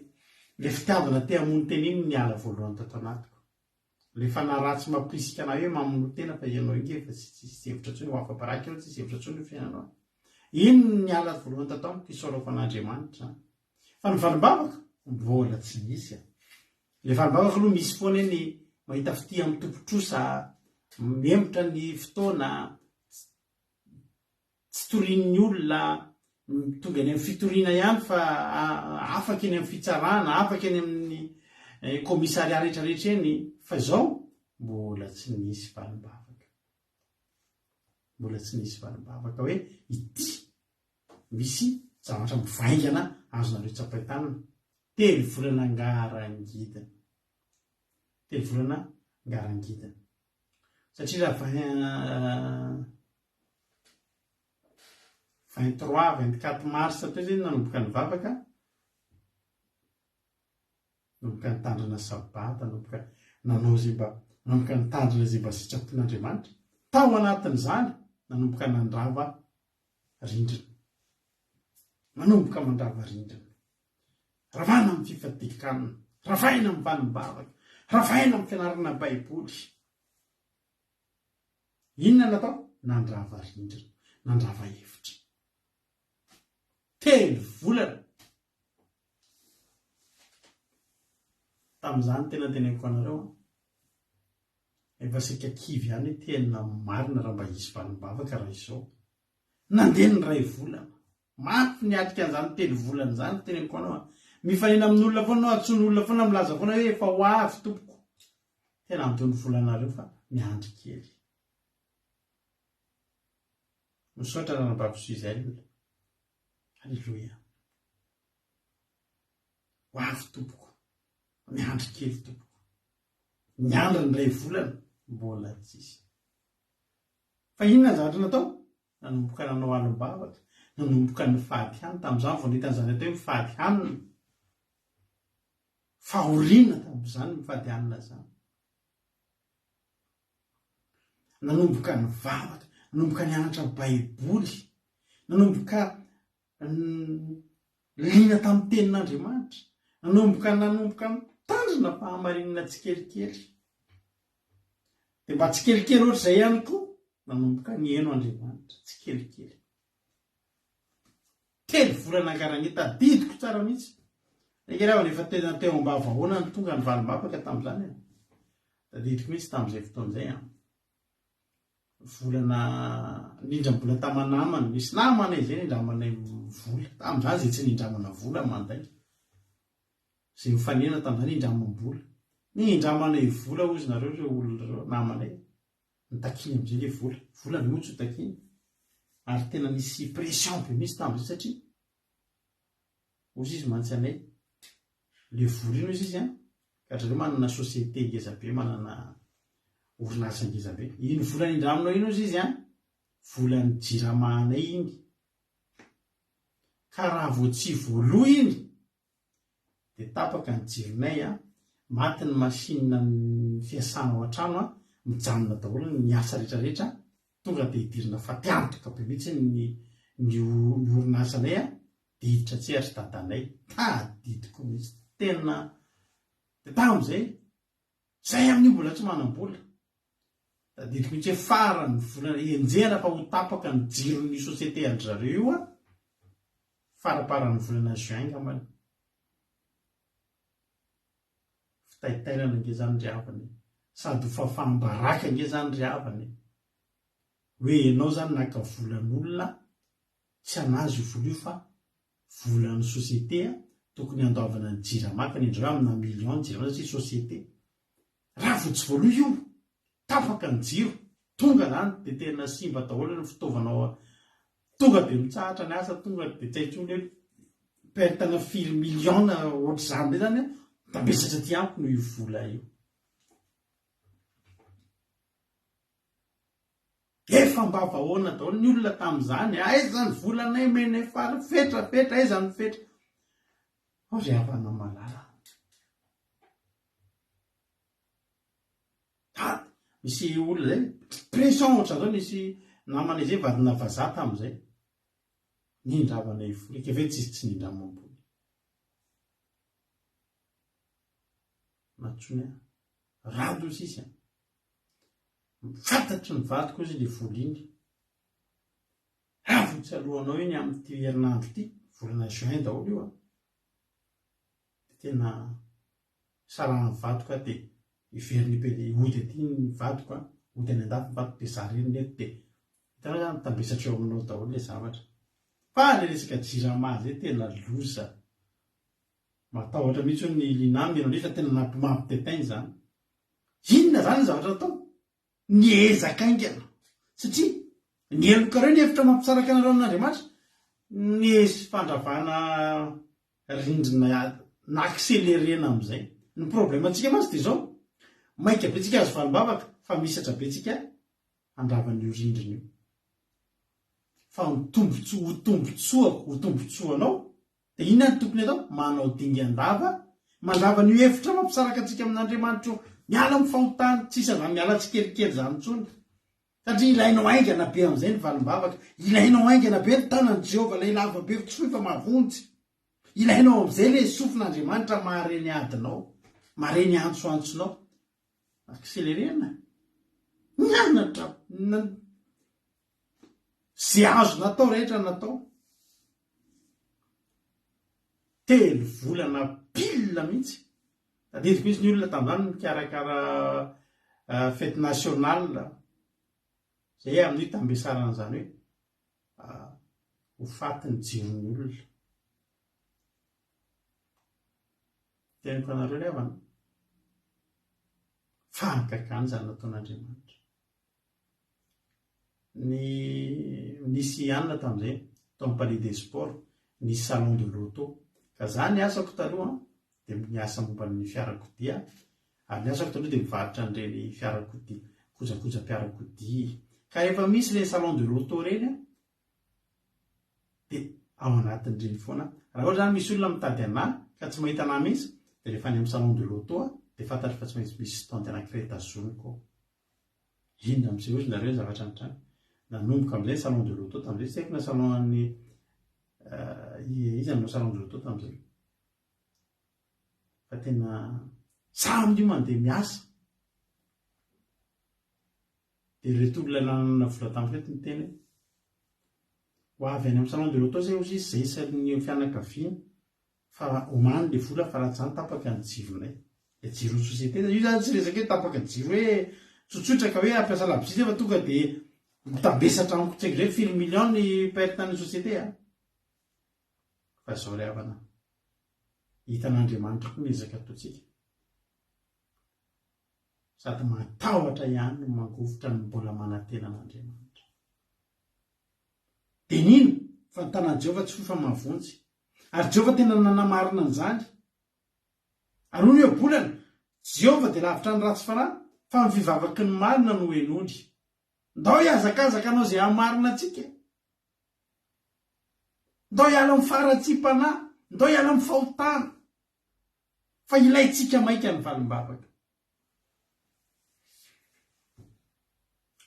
ilay fitiavana te hamono tena iny niala voalohany tato anatiko. Rehefa naratsy mampisika anao hoe mamono tena fa ianao inge fa tsisy hevitra intsony ho afa-baraka eo, tsisy hevitra intsony ho fiainanao. Iny niala voalohany tato amiko isaorako an'Andriamanitra. Fa ny valim-bavaka mbola tsy misy. Ilay valim-bavaka aloha misy foana ny mahita fity amin'ny tompotrosa, memotra ny fotoana, tsy torian'ny olona, tonga any amin'ny fitoriana ihany fa afaka eny amin'ny fitsarana, afaka eny amin'ny komisaria rehetrarehetra eny. Fa izao mbola tsy misy valim-bavaka. Mbola tsy misy valim-bavaka hoe ity misy zavatra mivaingana azonareo tsapain-tanana. 3 volana ngarangidina. 3 volana ngarangidina. Satria raha 23-24 mars teo zay nanomboka ny vavaka, nanomboka ny tandrina sabata, nanomboka ny tandrina zay mba sitrapon'Andriamanitra. Tao anatin'izany nanomboka nandrava rindrina. Manomboka mandrava rindrina. Ravana amin'ny fifadikanana, ravaina amin'ny valim-bavaka, ravaina amin'ny fianarana baiboly. Inona natao? Nandrava rindrina, nandrava hevitra. 3 volana tamin'izany tena teneko anareo efa sika kivy ihany tena marina raha mba hisy valim-bavaka raha izao nandeha ny ray volana mafy niatrika an'izany telo volana zany teneko anao mifanina amin'olona foana anao atson'olona foana milaza foana hoe efa ho avy tompoko tena amin'itony volanareo fa miandry kely misaotra raha nababisy izay olona halleloia ho avy tompoko miandry kely tompoko miandry ny ray volana mbola tsisy fa inona ny zavatra natao nanomboka nanao alim-bavaka nanomboka ny fady hanina tamin'izany vao nitan'izany atao hoe mifady hanina fahoriana tamin'izany mifady hanina zany nanomboka ny vavaka nanomboka ny anatra baiboly nanomboka lina tamin'ny tenin'Andriamanitra nanomboka mitandrina fahamarinana tsikelikely dia mba tsikelikely ohatr' izay ihany koa nanomboka ny eno Andriamanitra tsikelikely telo volana ankarany tadidiko tsara mihitsy rehefa efa tena teo ambava ahoana ny tonga ny valim-bavaka tamin'izany tadidiko mihitsy tamin'izay fotoan'izay volana nindram-bola tamanamany misy namana izay nindramanay vola tamin'izany zay tsy nindramana vola manday zay mifanena tamin'izany nindramam-bola nindramanay vola ozy nareo reo olona namanay nitakiny amin'izay le vola mihitsy ho takiny ary tena nisy pression be misy tamin'izay satria ozy izy mantsy anay le vola ino izy izy kahatrareo manana société ngezabe manana orinasa ngezabe iny vola nindraminao ino izy izy vola ny jiramanay iny ka raha vo tsy voaloha iny dia tapaka ny jironay maty ny masinina ny fiasana ao an-trano mijanona daholo ny asa rehetrarehetra tonga dia hidirina fa tiantoka be mihitsy ny orinasanay dia hiditra tsy ary dadanay tadidiko mihitsy tena dia tamin'izay zay amin'io mbola tsy manam-bola tadidiko mihitsy hoe farany volana enjehana fa ho tapaka ny jiron'ny société andry zareo io faraparany volana juin ngambany fitaitairana nge zany ry havany sady fafambaraka nge zany ry havany hoe ianao zany naka volan'olona tsy anazy io vola io fa volan'ny société tokony andoavana ny jiramaka ny indreo amina million jirama satria société raha vo tsy voaloha io tapaka ny jiro tonga zany dia tena simba daholo ny fitaovanao tonga dia mitsahatra ny asa tonga dia tsy haintsony hoe pertana firy million ohatr' zany be zany tambesatra ty amiko no io vola io efa mba vahoana daholo ny olona tamin'izany aizany volanay menay fara fetrafetra aizany fetra ao ry havana malala misy olona zay pression ohatra zao nisy namana izay vadina vazaha tamin'izay nindravanay vola eke ve tsy nindramam-bola matsony rado izy izy mifantatry ny vadiko izy le vola iny avotsy alohanao iny amin'ity herinandro ity volana juin daholo io dia tena sarany vadiko dia iveriny be ody aty ny vadiko ody any andafy ny vadiko dia zareny eto dia hitanao zany tambesatra eo aminao daholo le zavatra fa le resaka jirama zay tena loza matahotra mihitsy ny linamy ianao nefa tena nampimampitetain zany inona zany ny zavatra atao ny ezaka aingana satria ny eloka reo ny hevitra mampisaraka anareo amin'Andriamanitra ny esy fandravana rindrina na akselerena amin'izay ny problème antsika mazy dia zao mainka be tsika azo valim-bavaka fa misatra be tsika andravan'io rindrina io fa ho tombotsoanao dia inona ny tokony atao manao dingan-dava mandrava n'io hevitra mampisaraka antsika amin'Andriamanitra io miala amin'ny fahotany tsisy aza miala tsikelikely zany ntsony satria ilainao aingana be amin'izay ny valim-bavaka ilainao aingana be ny tanany Jehovah ilay lava be fitsoy fa mavonjy ilainao amin'izay le sofin'Andriamanitra mahareny adinao mahareny antsoantsonao akselerena mianatra zay azo natao rehetra natao telo volana pilina mihitsy tadidiko izy ny olona tam'izany mikarakara fety national zay amin'io tambesaran'izany hoe ho faty ny jiron'ny olona teniko anareo ny avana fahakakany zany nataon'Andriamanitra nisy anina tam'izay tao amin'ny palais des sports nisy salon de l'auto ka zany asako taloha dia miasa momba ny fiarakodia ary ny asako taloha dia mivarotra an'ireny fiarakodia kojakoja-piarakodia ka efa misy le salon de l'auto reny dia ao anatin'ireny foana raha ohatra zany misy olona mitady anahy ka tsy mahita anahy mihitsy dia rehefa any amin'ny salon de l'auto dia fantatra fa tsy maintsy misy stand anankiray tazomiko inona amin'izay ozy nareo ny zavatra mitrany nanomboka amin'izay salon de l'auto tamin'izay tsy haiko na salon any izy aminao salon de l'auto tamin'izay fa tena samy io mandeha miasa dia reto olona nanana vola tamin'ny fety ny teny ho avy any amin'ny salon de l'auto zay ozy izy zay isan'ny fianakaviana fa omany le vola fa raha tsy zany tapaka ny jironay le jiro société io zany tsy resaka hoe tapaka ny jiro hoe tsotsotra ka hoe ampiasa labozity fa tonga dia mitambesatra amiko tseky zay firy million ny perte ny société fa zao le havana hitan'Andriamanitra koa miezaka ataontsika sady matahotra ihany no mangovotra ny mbola manantena an'Andriamanitra dia nino fa ny tanan'i Jehovah tsy fofa mavonjy ary Jehovah tena nanamarina an'izany ary hono eo bolana Jehovah dia lavitra ny ratsy fanahy fa mivavaky ny marina no henondry ndao hiazakazaka anao izay hamarina antsika ndao hiala amin'ny faratsiam-panahy ndao hiala amin'ny fahotana fa ilayntsika maika ny valim-bavaka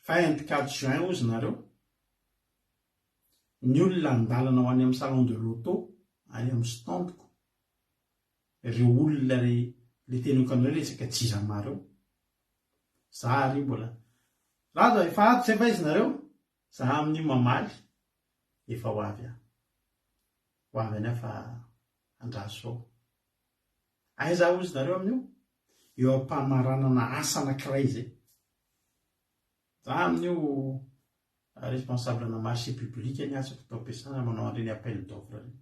fa 24 juin ozy nareo ny olona andalana ho any amin'ny salon de l'auto any amin'ny standiko ireo olona le teniko anareo resaka jiramaro eo za ary mbola raha efa ato zay fa izy nareo za amin'io mamaly efa ho avy any afa andraso aiza ozy nareo amin'io eo ampamaranana asa anankiray zay za amin'io responsable na marché public ny asako tao ampiasana manao an'ireny appel d'offre reny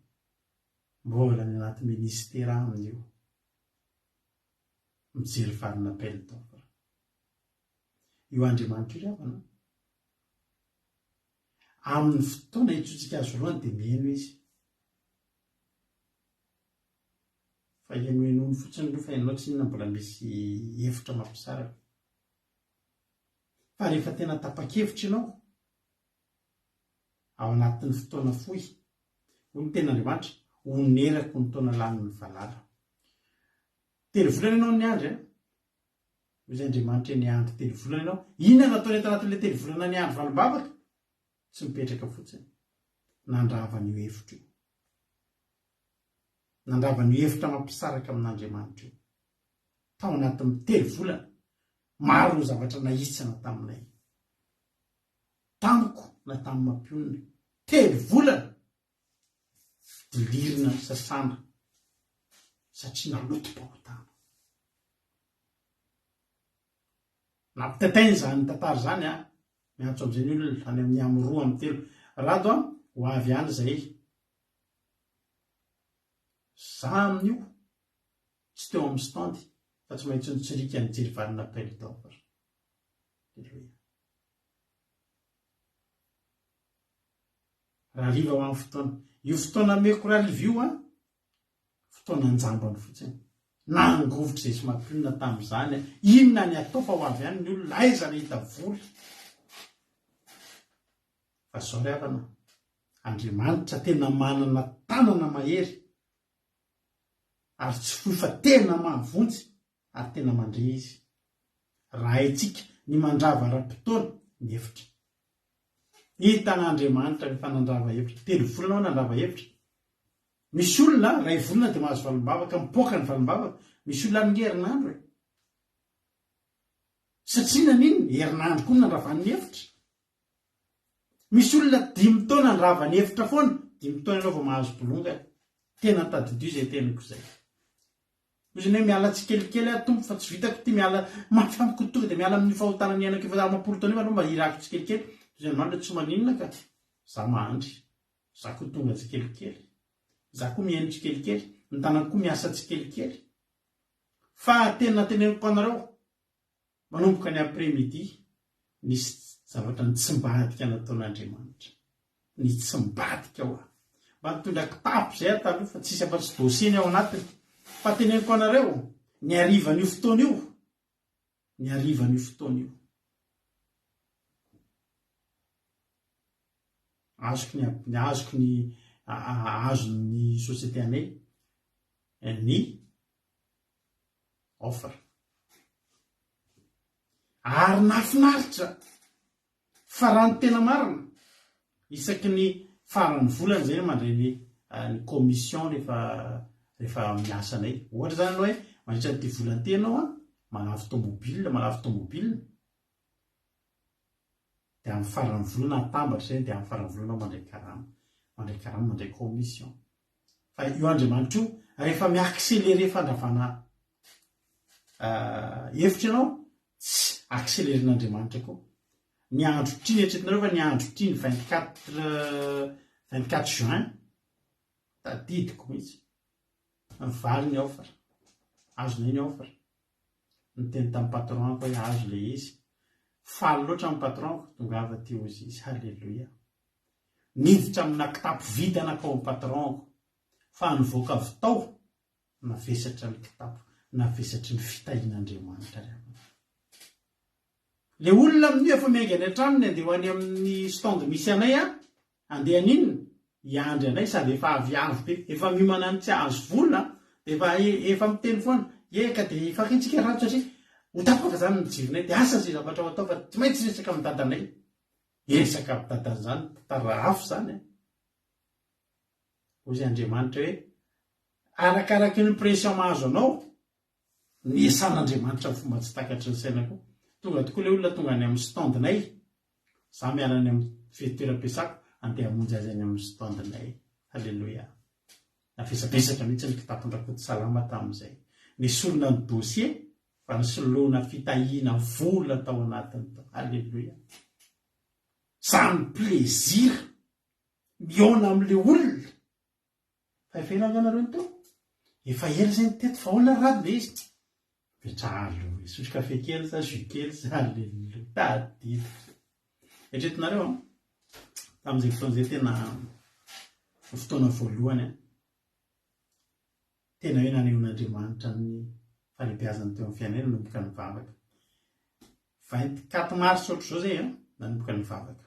mbola ny anaty ministera amin'io mijery varina appel d'offre io Andriamanitra io avana amin'ny fotoana hitsotsika azy voalohany dia mihaino izy fa hianohenony fotsiny aloha fa ianao tsy inona mbola misy hevitra mampisaraka fa rehefa tena tapa-kevitra ianao ao anatin'ny fotoana fohy ho ny ten'Andriamanitra onerako ny taona lany ny valala telo volana ianao ny andry hozy Andriamanitra ny andro telo volana ianao inona nataony eto anatin'ilay telo volana ny andro valim-bavaka tsy mipetraka fotsiny nandrava ny hevitra io nandrava ny hevitra mampisaraka amin'Andriamanitra io tao anatin'ny telo volana maro ny zavatra nahisana taminay tamiko na tamin'ny mampionina telo volana dilirina ny sasana satria nalotom-pahotana nampitatainy zany tantara zany miantso amin'izay ny olona any amin'ny amroa amin'ny telo rato ho avy any zay za amin'io tsy teo amin'ny standy fa tsy maintsy nitsirika ny jery varina appel d'offre raha riva ho amin'ny fotoana io fotoana meko raha riva io fotoana anjambany fotsiny nangovitra zay sy mampionina tamin'izany inona ny atao fa ho avy any ny olona aiza rehita voly fa zao ry havana Andriamanitra tena manana tanana mahery ary tsy foy fa tena mahavonjy ary tena mandre izy raha itsika ny mandrava ra-potoana ny hevitra hitan'Andriamanitra rehefa nandrava hevitra telo volana ao nandrava hevitra misy olona ray volana dia mahazo valim-bavaka mipoaka ny valim-bavaka misy olona amin'ny herinandro satria naniny herinandro koa nandravany hevitra misy olona 5 taona nandravany hevitra foana 5 taona ianao vao mahazo bolongany tena tadidio izay teniko izay ozy hoe miala tsikelikely atompo fa tsy vitako ty miala mafamiko tonga dia miala amin'ny fahotana ny ainako efa mamapolo taona eo mba hirako tsikelikely zy androandro tsy maninona ka za mahandry za koa tonga tsikelikely za koa miaino tsikelikely ny tanako koa miasa tsikelikely fa tena teneniko anareo manomboka ny après-midi nisy zavatra ny tsy mbadika nataon'Andriamanitra ny tsy mbadika ao mba nitondra kitapo zay ataloha fa tsisy afa-tsy dosiny ao anatiny fa teneniko anareo ny arivan'io fotoana io ny arivan'io fotoana io azoko ny azon'ny société anay ny offre ary nafinaritra fa raha ny tena marina isaky ny farany volana zay mandray ny commission rehefa miasanay ohatra zany aloha hoe mandritra ny ty volan-tena ao malafo tômôbila dia amin'ny farany volana atambatra zay dia amin'ny farany volana mandray karama mandray commission fa io Andriamanitra io rehefa miaccéléré fandravana hevitra ianao tsy accéléren'Andriamanitra koa ny andro triny etretinareo fa ny andro triny 24 juin tadidiko mihitsy mivaly ny offre azonay ny offre ny teny tamin'ny patron ko hoe azo le izy faly loatra amin'ny patron ko tongava ty ozy izy halleloia niditra amina kitapo vidanakao amin'ny patron ko fa nivoaka avy tao navesatra ny kitapo navesatry ny fitahin'Andriamanitra le olona amin'io efa miainga any an-tranony andeha ho any amin'ny stand misy anay andeha ninona hiandry anay sady efa aviavy be efa miomana ny tsy azo vola efa miteny foana eka dia fakitsika rato satria ho tapaka zany mijironay dia asa zay zavatra ao atao fa tsy maintsy resaka amin'ny dadanay esaka amin'ny dadan' zany tarafo zany ozy Andriamanitra hoe arakaraky ny pression mahazo anao ny esan'Andriamanitra ny fomba tsy takatry ny sainako tonga tokoa le olona tonga any amin'ny standinay za miala any amin'ny fetoeram-piasako andeha hamonjy azy any amin'ny standinay halleloia nafesapesatra mihitsy ny kitapon-drakody salama tamin'izay nisolona ny dossier fa nisoloana fitahiana vola tao anatiny tao halleloia samy plaisir miona amin'le olona fa efa ela anareo ny tao efa ela zay nitety fa olona rady le izy petralo sotro kafe kely sa jus kely sa halleloia tadidiko etretinareo tamin'izay fotoan'izay tena fotoana voalohany tena hoe nanehoan'Andriamanitra ny falebiazany teo amin'ny fiainana nanomboka nivavaka 24 mars ohatr'izao zay nanomboka nivavaka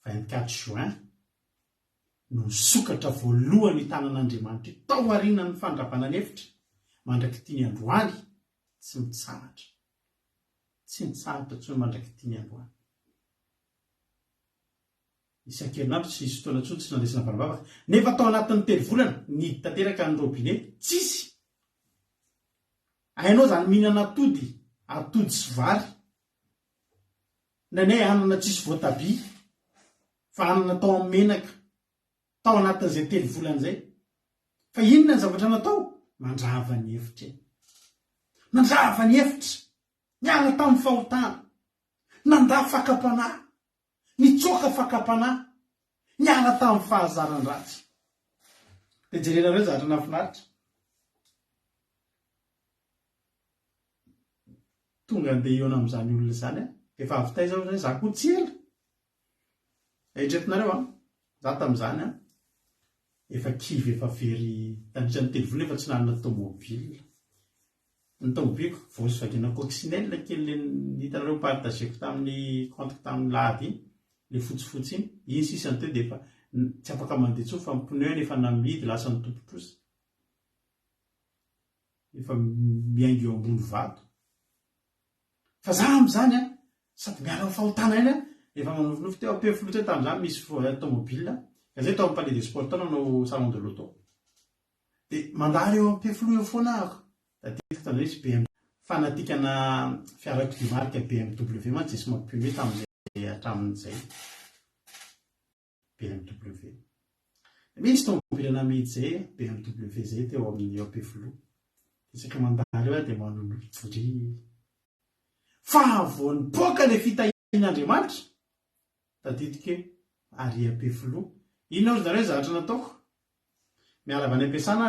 24 juin no nisokatra voalohany tanan'Andriamanitra tao aoriana ny fandravana ny hevitra mandraky tiany androany tsy mitsahatra tsy mandraky tiany androany isan-kerinandro tsy isy fotoana tsony tsy nandesina varavavaka nefa tao anatin'ny telo volana nidy tanteraka ny robinet tsisy hainao zany mihinana atody sy vary nanay anana tsisy voatabia fa anana tao amin'ny menaka tao anatin'izay telo volana zay fa inona ny zavatra natao mandrava ny hevitra nandrava ny hevitra niala tamin'ny fahotana nandà fakapanahy nitsoaka fakapanahy niala tamin'ny fahazaran-dratsy dia jerenareo zavatra nafinaritra tonga andeha eo amin'izany olona zany efa avitay zao zay za koa tsy ela etretinareo za tamin'izany efa kivy efa very tandritrany telo volana efa tsy nanana tômôbila ny tômôbiliko Volkswagen coccinelle kely le nitanareo partageko tamin'ny compteko tamin'ny lahady le fotsifotsy iny sisany teo dia efa tsy afaka mandeha tsoa fa ny pneu efa namidy lasa ny tompotrosa efa miaingo eo ambony vato fa za amin'izany sady miala ny fahotana iny efa manofinofy teo ampefolo teo tamin'izany misy tômôbila ka zay tao amin'ny palais des sports tao nanao salon de l'auto dia mandary eo ampefolo eo foana ahako tadidiko tan'izay izy BMW fanatikana fiarako di marika BMW mantsy isy mampiomehy tamin'izay hatramin'izay BMW misy tomopilana mihitsy zay BMW zay teo amin'ny EOP-5 isaka mandalo eo dia manolo ry fa voany poka le fitahin'Andriamanitra tadidika ary EOP-5 inona ozy nareo zavatra nataoko miala avy any am-piasana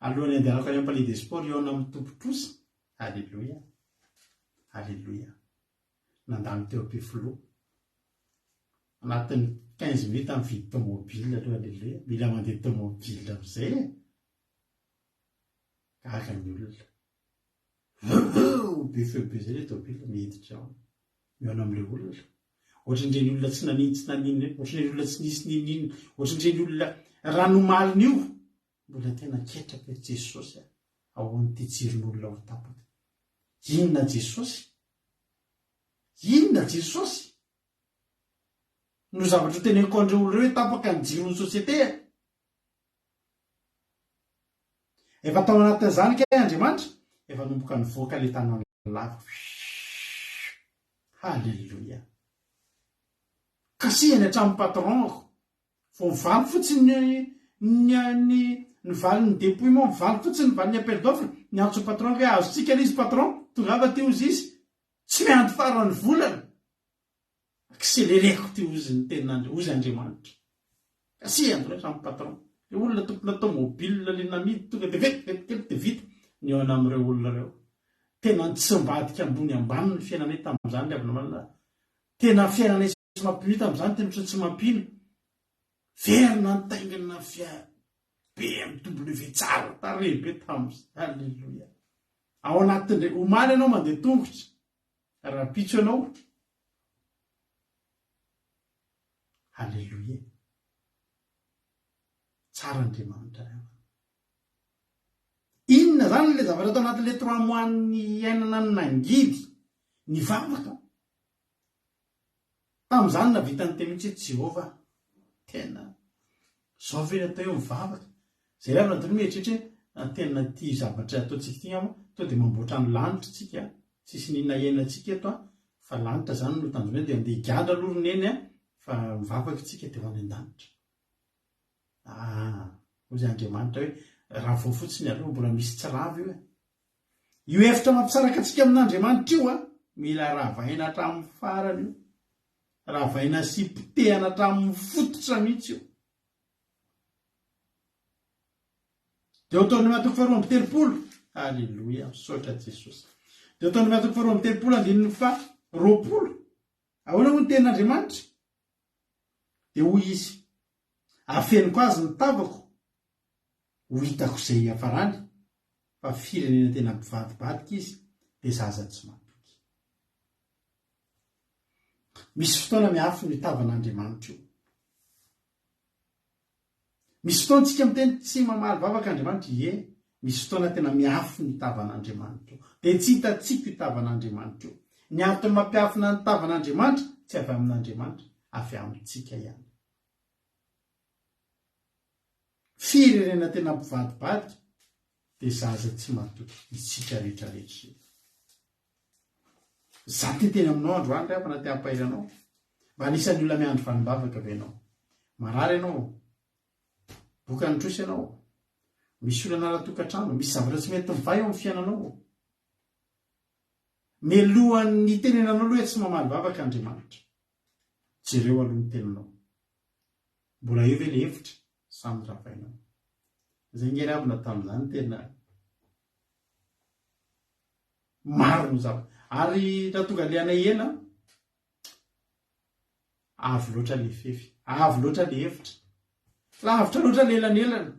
alohan'ny andehanako any am-palais des sports eo amin'ny tompotrosa alleluia alleluia nandalo teo EOP-5 anatin'ny 15 minutes amin'ny vidy tomobile aloha alleluia mila mandeha tomobile am'izay kahaka ny olona be feu be zay le tomobile miditra ao mihaona amin'ireo olona ohatr'indreny olona tsy naninona ohatr'indreny olona tsy nisy ninina ohatr'indreny olona ranomalina io mbola tena ketraka Jesosy ao amin'ity tsiron'olona ho tapaka inona Jesosy inona Jesosy no zavatra ho teneniko andreo olona hoe tapaka ny jiron'ny sosiete efa tao anatin'izany ke Andriamanitra efa nomboka nivoaka le tanany lava halleluia kasihany hatramin'ny patronko vo mivaly fotsiny ny valiny dépouillement mivaly fotsiny ny valiny appel d'offre ny antso patron hoe azotsika izy patron tonga ava ty ozy izy tsy miandy farany volana akselereko ty ozy ny tenany ozy Andriamanitra kasihany re samy patron le olona tompona tomobile le namidy tonga de vetikely de vita ny eo ana amin'ireo olona reo tena tsy mbadika ambony ambany ny fiainanay tamin'izany le avina malina tena fiainanay tsy mampino tamin'izany tena tsy mampino verina ny taingana fia BMW tsara tarehibe tamin'izay alleluia ao anatin're omaly ianao mandeha tongotra raha pitso ianao alleluia tsara Andriamanitra inona zany le zavatra atao anatin'le 3 mois ny iainana ny nangidy ny vavaka tamin'izany navita ny temitsy Jehova tena zao ve natao eo mivavaka zay ravina teny mieritrehitra tena ty zavatra ataontsika ty ama to dia mamboatra ny lanitra tsika tsisy nina iainantsika eto fa lanitra zany no tanjona dia andeha higadra aloha roneny fa mivavaka tsika dia ho any an-danitra ozy Andriamanitra hoe raha vao fotsiny aloha mbola misy tsiravy io efitra mampisaraka atsika amin'Andriamanitra io mila ravaina hatramin'ny farany io ravaina sy potehana hatramin'ny fototra mihitsy io Deutéronome 4:30 alleluia misaotra Jesosy Deutéronome 4:30 20 ahoana moa ny tenin'Andriamanitra dia hoy izy afeniko azy ny tavako ho hitako izay hafarany fa firenena tena mpivadibadika izy dia zaza tsy matoky misy fotoana miafy ny tavan'Andriamanitra io misy fotoana tsika miteny tsy mamaly vavaka Andriamanitra ie misy fotoana tena miafy ny tavan'Andriamanitra io dia tsy hitatsika io tavan'Andriamanitra io ny antony mampiafina ny tavan'Andriamanitra tsy avy amin'Andriamanitra avy amintsika ihany firenena tena mpivadibadika dia zaza tsy matoky isika rehetrarehetra za ty teny aminao androany rehefa na te hampairanao mba anisan'ny olona miandro vanimbavaka ve ianao marary ianao boka nitrosy ianao misy olana ara-tokantrano misy zavatra tsy mety mivay eo amin'ny fiainanao mialohan'ny tenenanao aloha tsy mamaly vavaka Andriamanitra jereo aloha ny tenanao mbola eo ve le hevitra samy ravainao zay ngery avina tamin'izany tena maro ny zavatra ary raha tonga lehanay ena avo loatra le fefy avo loatra le hevitra lavitra loatra lelanelana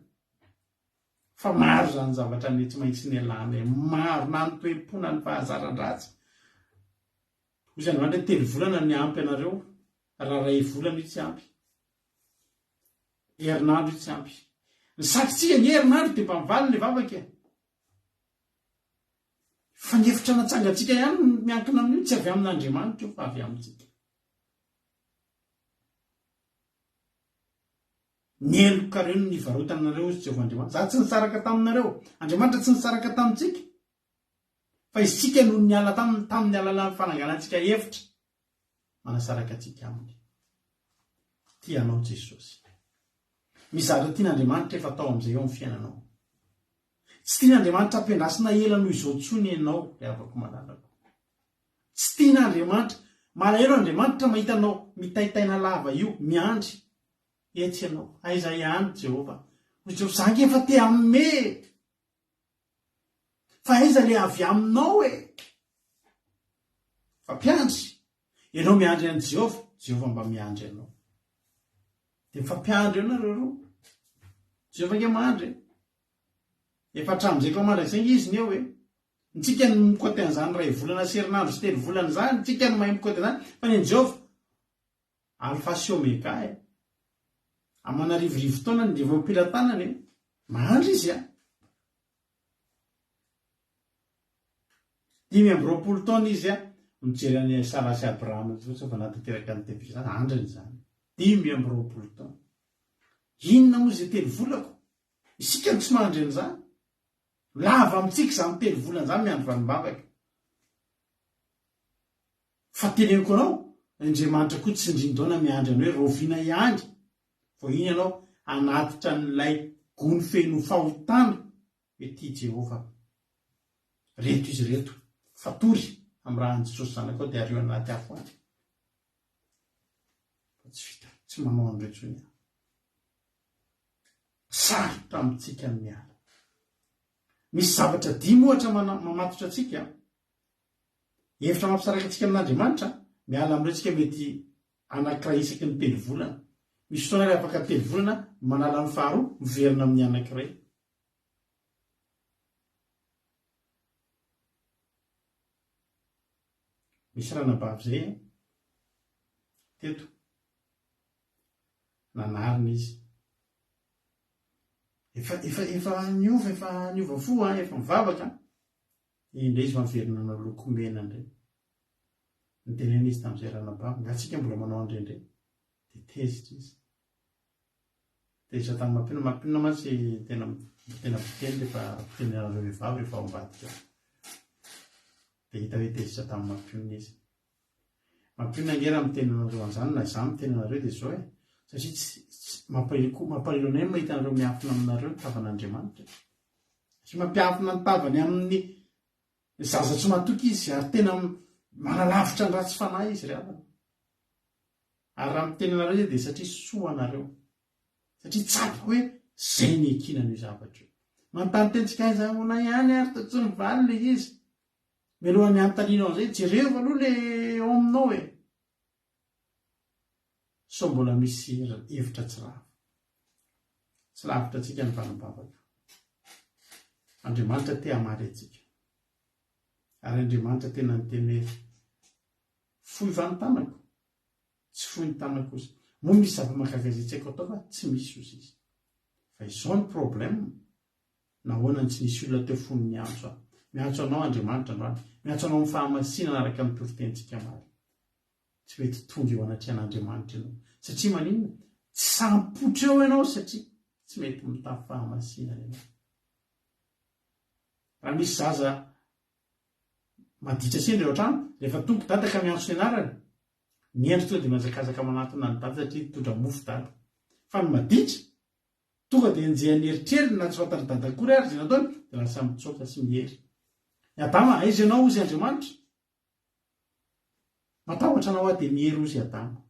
fa maro zany zavatra ny tsy maintsy ny alana maro na ny toe-pona ny fahazaran-dratsy ozy androandry telo volana ny ampy anareo raha ray volana io tsy ampy herinandro io tsy ampy ny sakytsika ny herinandro dia mba mivaly le vavaka fa ny hevitra natsangatsika ihany miankina amin'io tsy avy amin'Andriamanitra io fa avy amintsika ny elokareo ny varotanareo izy Jehovah Andriamanitra za tsy nisaraka taminareo Andriamanitra tsy nisaraka tamintsika fa izitsika no niala tamin'ny alalan'ny fananganantsika hevitra manasaraka atsika aminy tianao Jesosy mizara tian'andriamanitra efa tao amin'izay eo amin'ny fiainanao. Tsy tian'andriamanitra ampiandrasina elano izao tsony ianao le avako malalako. Tsy tian'andriamanitra malahelo andriamanitra mahitanao mitaitaina lava io miandry etsy ianao aiza ihany Jehova zangy efa te amme fa aiza le avy aminao fa mpiandry ianao miandry an' Jehova mba miandry ianao de mifampiandry eo nareo roa Jehova nge mandry efa hatramin'izay koa mandrak'izay izy ny eo ntsika ny mikoty an'izany ray volana sy herinandro sy telo volana zany ntsika ny mahay mikoty an'izany fa ny Jehova alfa sy omega amanarivorivo taona ny devopilatanany mandry izy 5 taona izy mijery any Sara sy Abrahama fotsiny fa natanteraka ny tevy zany andrany zany 5 taona inona moa zay telo volako isika no tsy mandry an'izany lava amintsika zany telo volana zany miandro vanimbavaka fa teneniko anao Andriamanitra koa tsy indrindaona miandry anao hoe roviana ihany vo iny ianao anatitra n'ilay gony feno fahotana hoe ty Jehova reto izy reto fatory amin'ny raha ny Jesosy zanaka ao dia ario anaty afo any fa tsy vita tsy manao an'iretsony sarotra amintsika ny miala misy zavatra dimy ohatra mamatotra atsika hevitra mampisaraka atsika amin'Andriamanitra miala amin'iretsika mety anankiray isaky ny telo volana misy fotoana ilay afaka telo volana manala ny faharoa miverina amin'ny anankiray misy ranabavy zay teto nanarina izy efa niova fo efa mivavaka indray izy maverina na lokomena indray nitenena izy tamin'izay ranabavy ngatsika mbola manao andrendray de tezitra izy tezitra tamin'ny mampinona matsy tena fiteny rehefa fitenenareo vehivavy rehefa ao ambadika de hita hoe tezitra tamin'ny mampinona izy mampinona ngera mitenenareo an'izany na izany mitenenareo de zao satria mampalelo anay mahita anareo miafina aminareo ny tavan'Andriamanitra satria mampiafina ny tavany amin'ny zaza tsy matoky izy ary tena manalavitra ny ratsy fanahy izy ry avana ary raha mitenenareo izy de satria soa anareo satria tsapa hoe zay ny ekinana io zavatra io manontany tentsika aiza ona ihany ary tsy mivaly le izy melohan'ny antanina an'izay jereo aloha le ao aminao so mbola misy hevitra tsy lavitra atsika ny vanambavaka Andriamanitra te hamaly atsika ary Andriamanitra tena nyteny hoe fohy vanotanako tsy fohy ny tanako kosa moa misy zava-mahagaga tsy haiko atao fa tsy misy ozy izy fa izao ny problème nahoana tsy nisy olona teo fony miantso anao Andriamanitra androany miantso anao amin'ny fahamasinana araka amin'ny toritentsika mary tsy mety tonga eo anatrehan'Andriamanitra ianao satria maninona tsy sampotra eo ianao satria tsy mety mitafy fahamasinana ianao raha misy zaza maditra sendra eo an-trano rehefa tompo dada ka miantso ny anarany miendry tonga de mazakazaka manatona ny dada satria tondra mofo dada fa ny maditra tonga de enjehany eritreriny na tsy fantany dada akory ary zay nataony de lasa mitsoka sy mihery ny Adama aiza ianao ozy Andriamanitra matahotra anao de mihery ozy Adama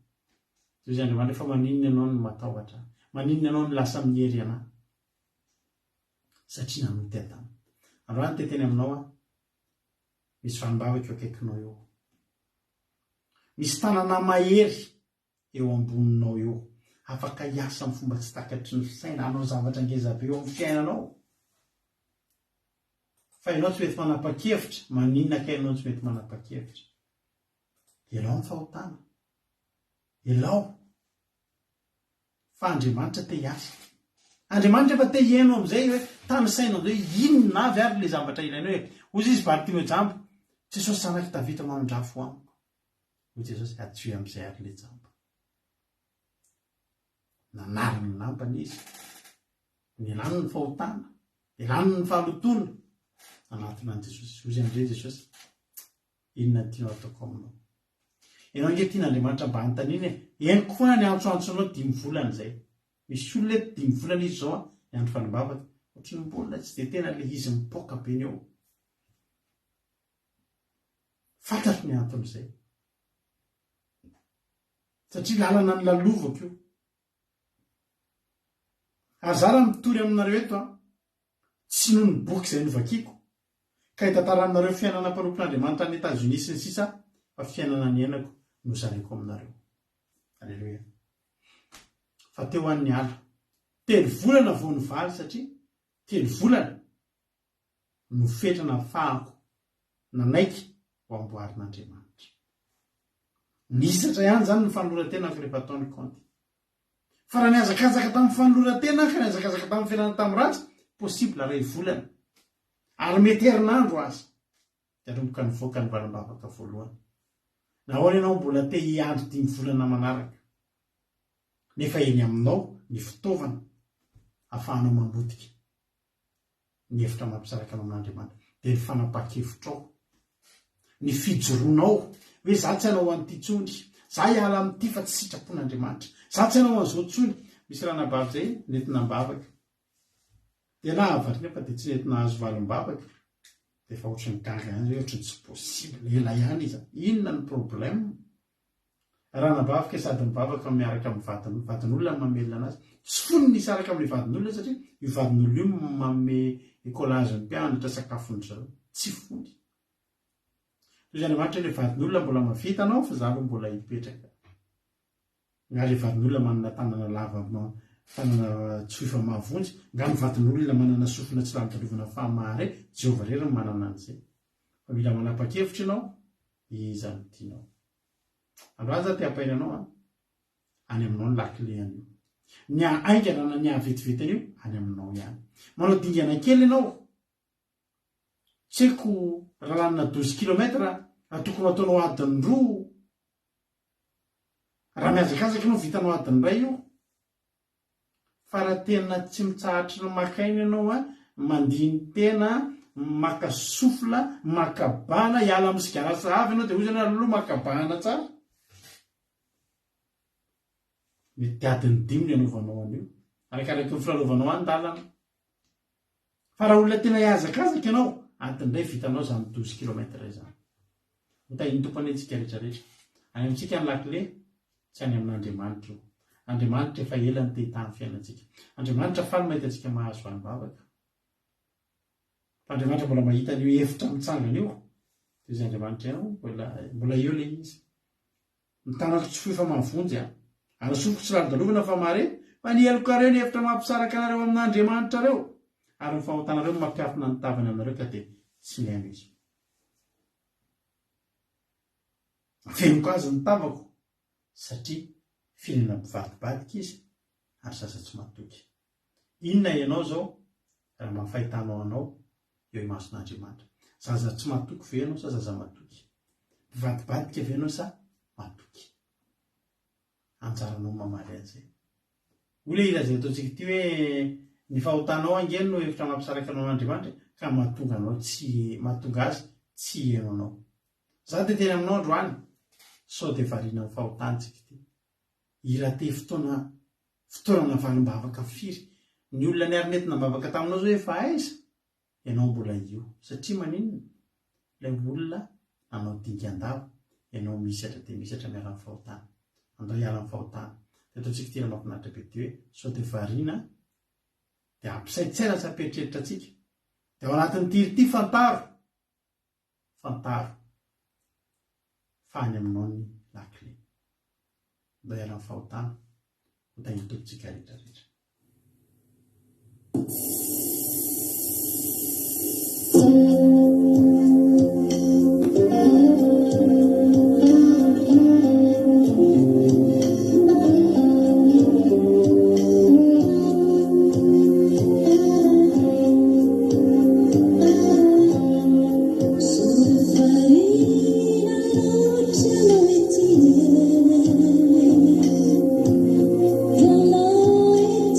ozy Andriamanitra fa maninona ianao ny matahotra maninona ianao ny lasa mihery anahy satria nanoty Adama androany teteny aminao misy vanimbavaka eo akaikinao eo misy tanana mahery eo amboninao eo afaka hiasa amin'ny fomba tsy takatry ny fisaina anao zavatra ngezabe eo amin'ny fiainanao fa ianao tsy mety manapa-kevitra maninona ka ianao tsy mety manapa-kevitra elao ny fahotana elao fa Andriamanitra te hiasa Andriamanitra efa te hiaino amin'izay hoe tany saina amin'izay inona avy ary le zavatra ilainao ozy izy Bartimeo jambo Jesosy zanaky Davida manondrafo amiko hoy Jesosy adio amin'izay ary le jambo nanariny ny nampany izy nielany ny fahotana elany ny fahalotona anatiny an' Jesosy ozy amin'izay Jesosy inona tianao ataoko aminao ianao nge tian'Andriamanitra mba hanontaniana eny koa ny antsoantsonao 5 volana izay misy olona 5 volana izy zao iandro fanombavaka ohatrany mbolina tsy de tena le izy mipoka be ny eo fantatry ny anton'izay satria lalana ny lalovako io ary za raha mitory aminareo eto tsy noho ny boky izay novakiako ka hitantara aminareo fiainana mpanompon'Andriamanitra any Etazonia sy ny sisa fa fiainana ny ainako no zareko aminareo. Alleluia. Fa teo an'ny ala 3 volana vao nivaly satria 3 volana no fetrana fahako nanaiky ho amboarin'Andriamanitra. Nisatra ihany zany ny fanoloran-tenako rehefa ataony konty. Fa raha niazakazaka tamin'ny fanoloran-tena ka niazakazaka tamin'ny fiainana tamin'ny ratsy possible 2 volana ary mety herinandro azy dia romboka nivoaka ny valim-bavaka voalohany. Nahoana ianao mbola te hiandry 5 volana manaraka nefa eny aminao ny fitaovana ahafahanao mambotika ny hevitra mampisaraka anao amin'Andriamanitra dia ny fanapa-kevitrao, ny fijoroanao hoe za tsy hanao an'ity tsony, za hiala amin'ity fa tsy sitrapon'Andriamanitra, za tsy hanao an'izao tsony. Misy raha nabavy zay nentinam-bavaka dia nahavatry nefa dia tsy nentina hazo valim-bavaka dia efa ohatrany gaga ihany hoe ohatrany tsy possible ela ihany izy. Inona ny problème? Raha nabavaka sady mivavaka miaraka amin'ny vadin'olona mamelona anazy tsy fony nisy araka amin'ny vadin'olona satria io vadin'olona io manome écolage ny mpianatra sakafony zareo tsy fony. Toy Andriamanitra ilay vadin'olona mbola mavita anao fa za aloha mbola hipetraka. Nga ilay vadin'olona manana tanana lava tanana tsy fa mahavonjy, nga ny vadin'olona manana sofina tsy lavitaliovana fahamahare, Jehovah rery manana an'izay. Fa mila manapa-kevitra ianao iza no tianao. Androany za te hampaina anao any aminao ny lakile an'io. Ny aingana na ny avetivety an'io any aminao ihany. Manao dingana kely ianao. Tsy haiko raha lanina 12 kilometra tokony ataonao adiny 2. Raha miazakazaka ianao vitanao adiny 1 io. Fa raha tena tsy mitsahatra ny makaina ianao mandiny tena maka sofla, makabana, hiala amin'ny sigara sahavy ianao dia hoy zany aloha makabana tsara. Mety adiny 5 ny anaovanao an'io. Arakaraka ny filalaovanao an-dalana. Fa raha olona tena hiazakazaka ianao adiny 2 vitanao zany 12 kilometra izany. Mitahiny tompany antsika rehetrarehetra. Any amintsika ny lakile tsy any amin'Andriamanitra io. Andriamanitra efa ela ny te-hitany fiainantsika. Andriamanitra faly mahita antsika mahazo valim-bavaka. Andriamanitra mbola mahita an'io hevitra mitsangana io. Toy izay Andriamanitra ianao mbola eo le izy. Ny tanako tsy fohy fa mahavonjy ary sofiko tsy lavitalovana fa mare fa ny eloko reo ny hevitra mampisaraka anareo amin'Andriamanitra reo ary ny fahotanareo mampiafina ny tavany aminareo ka dia tsy mihaino izy. Fenoko azy ny tavako satria firenena mpivadibadika izy ary zaza tsy matoky. Inona ianao zao raha mahafahitanao anao eo imason'Andriamanitra? Zaza tsy matoky ve ianao sa zaza matoky? Mpivadibadika ve ianao sa matoky? Anjaranao mamaly an'izay. Olona ilazay ataontsika ity hoe ny fahotanao angeny no hevitra mampisaraka anao amin'Andriamanitra ka mahatonga anao tsy mahatonga azy tsy heno anao. Za dia teny aminao androany sao dia variana amin'ny fahotantsika ity. Irate fotoana valim-bavaka firy. Ny olona ny arinentina bavaka taminao zao efa aiza ianao mbola io satria maninona ilay olona nanao dingan-dava ianao misatra dia misatra miala amin'ny fahotana. Andao hiala amin'ny fahotana. Dia ataontsika ity raha mahafinaritra be ity hoe sao dia variana dia ampisaitsaina tsy hamperitreritra antsika. Dia ao anatin'ny tirity fantaro fa any aminao ny lakile. Andao hiala amin'ny fahotana ho tahitokontsika rehetrarehetra. Don't know it.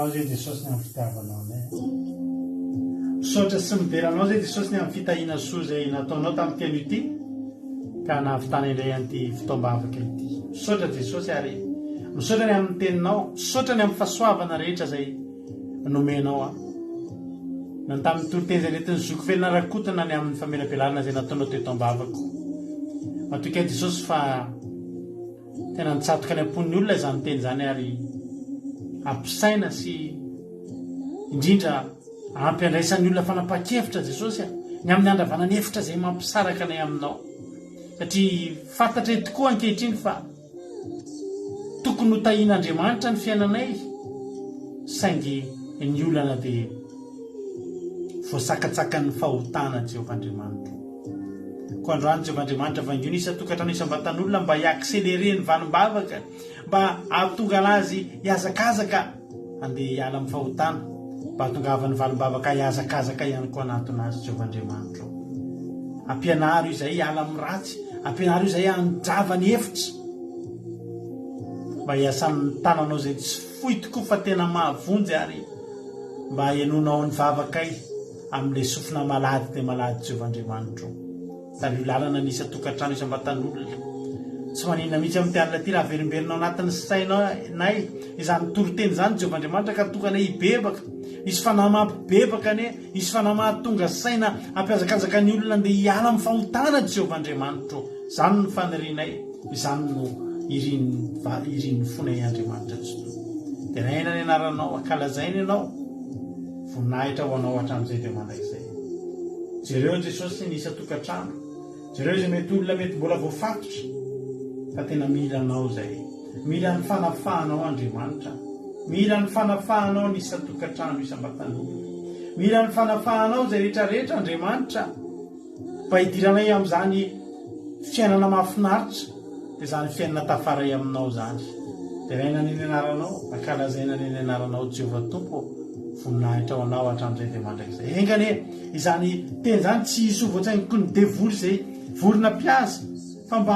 miveranao zay dia saosiny amin'ny fitiavanao ne. Misaotra sy miveranao zay dia saosiny amin'ny fitahiana soa zay nataonao tamin'ny telo ity ka nahavitana indray an'ity fitaombavaka ity. Misaotra Jesosy ary misaotra ny amin'ny teninao, misaotra ny amin'ny fahasoavana rehetra zay nomenao a. Na tamin'ny toroteny zay netiny zoko felina rakotana ny amin'ny famelabelarana zay nataonao tetoam-bavako. Matoka Jesosy fa tena nitsatoka ny ampon'ny olona izany teny zany ary ampisaina sy indrindra ampiandraisan'ny olona fanapa-kevitra Jesosy ny amin'ny andravana ny hevitra zay mampisaraka nay aminao. Satria fantatra tokoa ankehitriny fa tokony ho tahian'Andriamanitra ny fiainanay saingy ny olana dia voasakatsakan'ny fahotana Jehovahandriamanitra. Ko androany Jehovahandriamanitra vangio ny isa-tokantrano isam-batan'olona mba hiakselerer ny valim-bavaka, mba ahatonga anazy hiazakazaka andeha hiala amin'ny fahotana, mba hahatongavan'ny valim-bavaka hiazakazaka ihany koa anaton'azy Jehovahandriamanitra. Ampianaro izay hiala amin'ny ratsy, ampianaro izay handrava ny hevitra, mba hiasan'ny tananao zay tsy fohy tokoa fa tena mahavonjy ary mba hianonao ny vavakay amin'ilay sofina malady dia malady Jehovahandriamanitra. Tavio lalana ny isa-tokantrano isam-batan'olona. Tsy manina mihitsy amin'ny tianina ty raha verimberinao anatin'ny sainao nay izany toroteny zany Jehovahandriamanitra ka tonga nay hibebaka. Isy fanahy mampibebaka ane, isy fanahy mahatonga saina ampiazakazaka ny olona andeha hiala amin'ny fahotana Jehovahandriamanitra. Zany ny fanirinay, izany no irin'ny fonay Andriamanitra tokoa. Tenaina ny anaranao, ankalazaina ianao, voninahitra ho anao hatramin'izay dia mandrakizay. Jereo Jesosy ny isa-tokantrano, jereo izay mety olona mety mbola voafatotra, fa tena mila anao zay. Mila ny fanafahanao Andriamanitra, mila ny fanafahanao ny isa-tokantrano isam-batan'olona, mila ny fanafahanao zay rehetrarehetra Andriamanitra, mba hidiranay amin'izany fiainana mahafinaritra, dia izany fiainana tafaray aminao zany. Teraina ny anaranao, ankalazaina ny anaranao Jehovah Tompo, voninahitra ho anao hatramin'izay dia mandrakizay. Engane izany teny zany tsy isovoatsainiko ny devoly zay vorona mpiasa, fa mba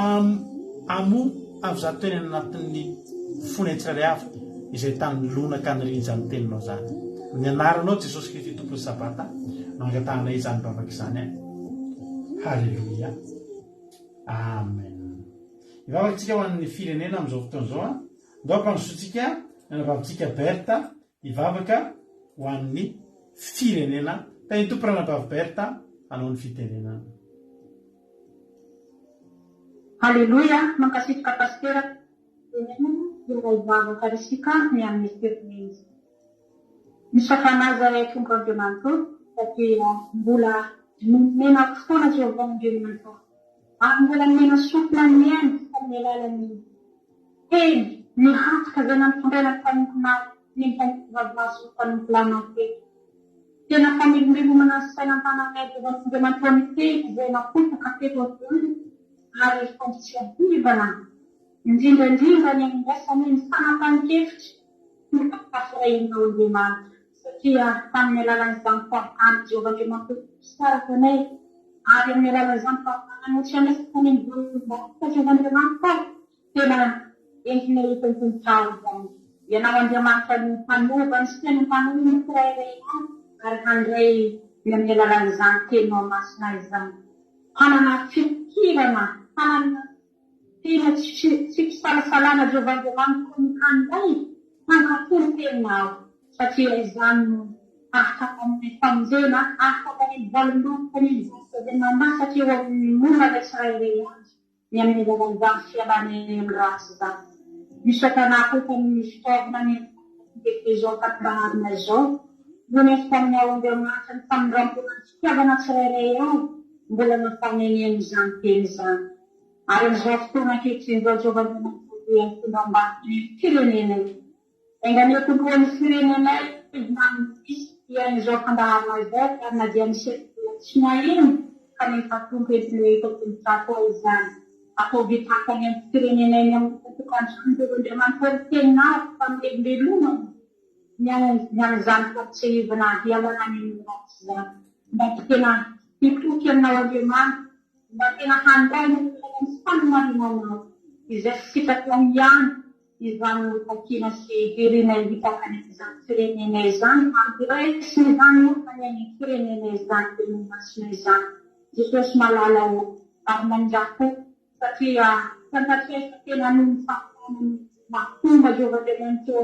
amo avy zato teny anatin'ny fony tsirairay avy izay tany lonaka ny rinjany teninao zany. Ny anaranao Jesosy Kristy tompon'ny sabata no angatahanay izany bavaka izany. Halleluia. Amen. Ivavakantsika ho an'ny firenena amin'izao fotoana izao ndao ampanosotsika nanavavitsika Berta ivavaka ho an'ny firenena. Tany tompo ranabavy Berta hanao ny fitenenana. Halleluia, mankasitraka pastera iray vavaka resika ny amin'ny firenena. Misafanaza tonga Andriamanitra satria mbola mena fotoana Jehovahandriamanitra. Ary mbola mena sofina ny aina amin'ny alalan'ny teny ny hataka izay nampitondraina fanomponao ny vavamaso fanompolanao teny. Tena famelomena sy sainam-pananay Jehovahandriamanitra ny teny izay napotaka teto atoandro ary fampitsiadivana indrindrandrindra ny andrasany ny fanapahan-kevitra ny fafirainao Andriamanitra. Satria tamin'ny alalan'izany fahotana Jehovahandriamanitra saraka anay ary amin'ny alalan'izany fahotana notsy anesaka ny volom-bakoka Jehovahandriamanitra tena entina hitontontrao izany. Ianao Andriamanitra ny mpanovany sy tena mpanovany ny tsirairay ary handray ny amin'ny alalan'izany tenao masina izany. Hanana fikirana, hanana tena tsy fisalasalana Jehovahandriamanitra ny handray hankatony tenao. Satria izany no afaka amin'ny famonjena, afaka ny valoloka ny zazana satria ny mona ilay tsirairay azy ny amin'ny alalan'izany fialana amin'ny ratsy izany. Misy atanakoka ny fitaovana ny izao kapiranarina izao, no nesy tamin'ny ao Andriamanitra ny famindrampona ny fitiavana tsirairay azy, mbola nafaneneny izany teny izany. Ary amin'izao fotoana ankehitriny izao Jehovahandriamanitra dia tonga ambany ny firenena io. Engane tompoan'ny firenenay misy dia izao fandaharana izao ary na dia misy tsy nahino kanefa tonga entin'ny tompontsako izany. Atao vitakany amin'ny firenenay amin'ny tokantrano Jehovahandriamanitra ny teninao famelobelona ny an'izany fampisehoana hialana ny ratsy izany. Mba tena hitoky aminao Andriamanitra, mba tena handray ny fanomarinanao izay sitraka ihany izany takina sy fireneny hitakany izany firenenay izany ampiraisiny izany faneny firenenay izany firenenasina izany Jesosy malala o ary manjako satria fantatresa tena no fahafanany mahatomba Jehovamanitra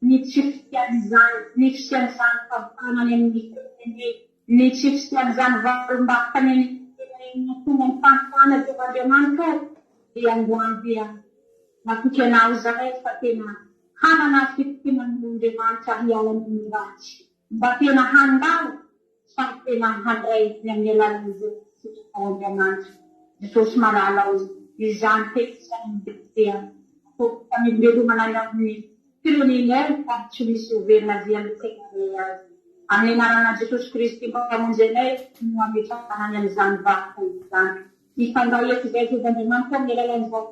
ny tsy fitiany izany ny fisiany izany fahafanany amin'ny fireneny ny tsy fisiany izany valim-bakany amin'ny fireneny mahatonga ny fahafana Jehovamanitra dia androany dia nafikanao zahay fa tena hanana fitianan'Andriamanitra hiala amin'ny ratsy mba tena handao fa tena handray ny amin'ny alalan'izay Andriamanitra Jesosy malala izany tekisany dia famelomelomana amin'ny firenenay fa tsy misy overina zay amin'ny tegnanay azy amin'ny anarana Jesosy Kristy mpamonjenay no ametrahany an'izany vakoka izany ifandahety izay Andriamanitra amin'ny alalan'izao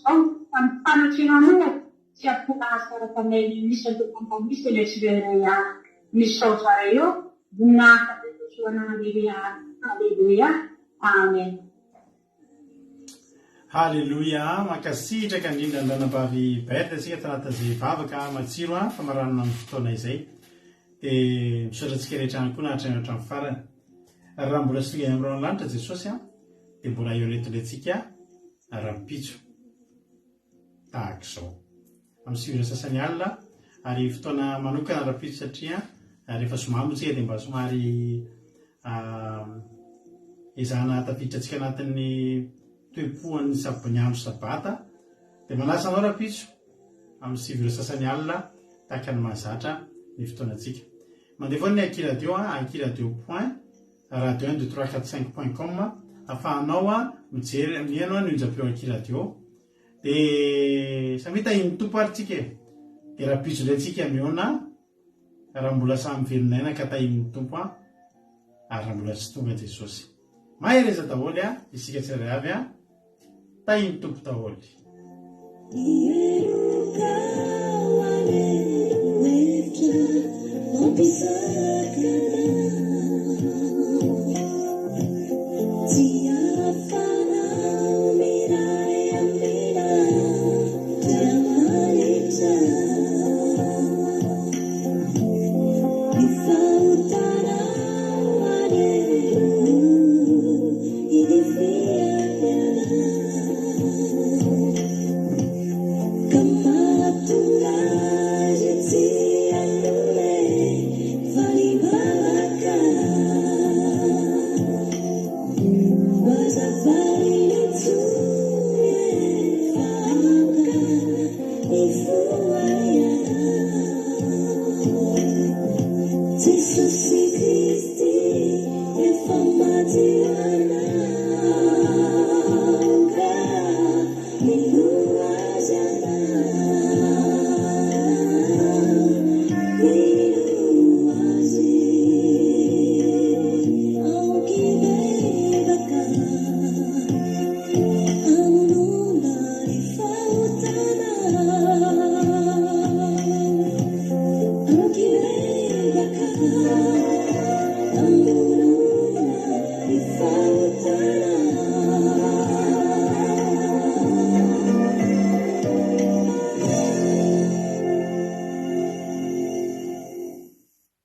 zao fa ny fanatrehana tsy ampolasa rakanay misy antokampa misy ilay tsireray azy misy saozare eo voninahitra Jesosy ananaleluia Alleluia Amen. Halleluia, mankasitraka indrindra andranam-bavy Berta asika tanatin'izay vavaka matsiro famaranana amin'ny fotoana izay dia misaotra antsika rehetra ihany koa nahatrany hatramin'ny farany ary raha mbola songa amin'ny rano lanitra Jesosy dia mbola eo retontsika rahampitso tahaka izao amin'ny sivira sasany alina ary fotoana manokana rahampitso satria rehefa somamo tsika dia mba somary izahana tafiditra antsika anatin'ny toepoan'ny saboniandro sabata dia manasa anao rahampitso amin'ny sivira sasany alina tahaka ny mahazatra ny fotoanantsika mandeha foana ny akiradio akiradio point radio 1 2 3 4 5.com ahafahanao mijery mihaino ny onjam-peo akiradio dia samita iny tompo ary tsika dia rahampitso indray tsika miona raha mbola samy velonayna ka tahin'ny tompo ary raha mbola tsy tonga Jesosy mahereza daholo isika tsirairay avy tahin'ny tompo daholo Jesus Christ, if I'm not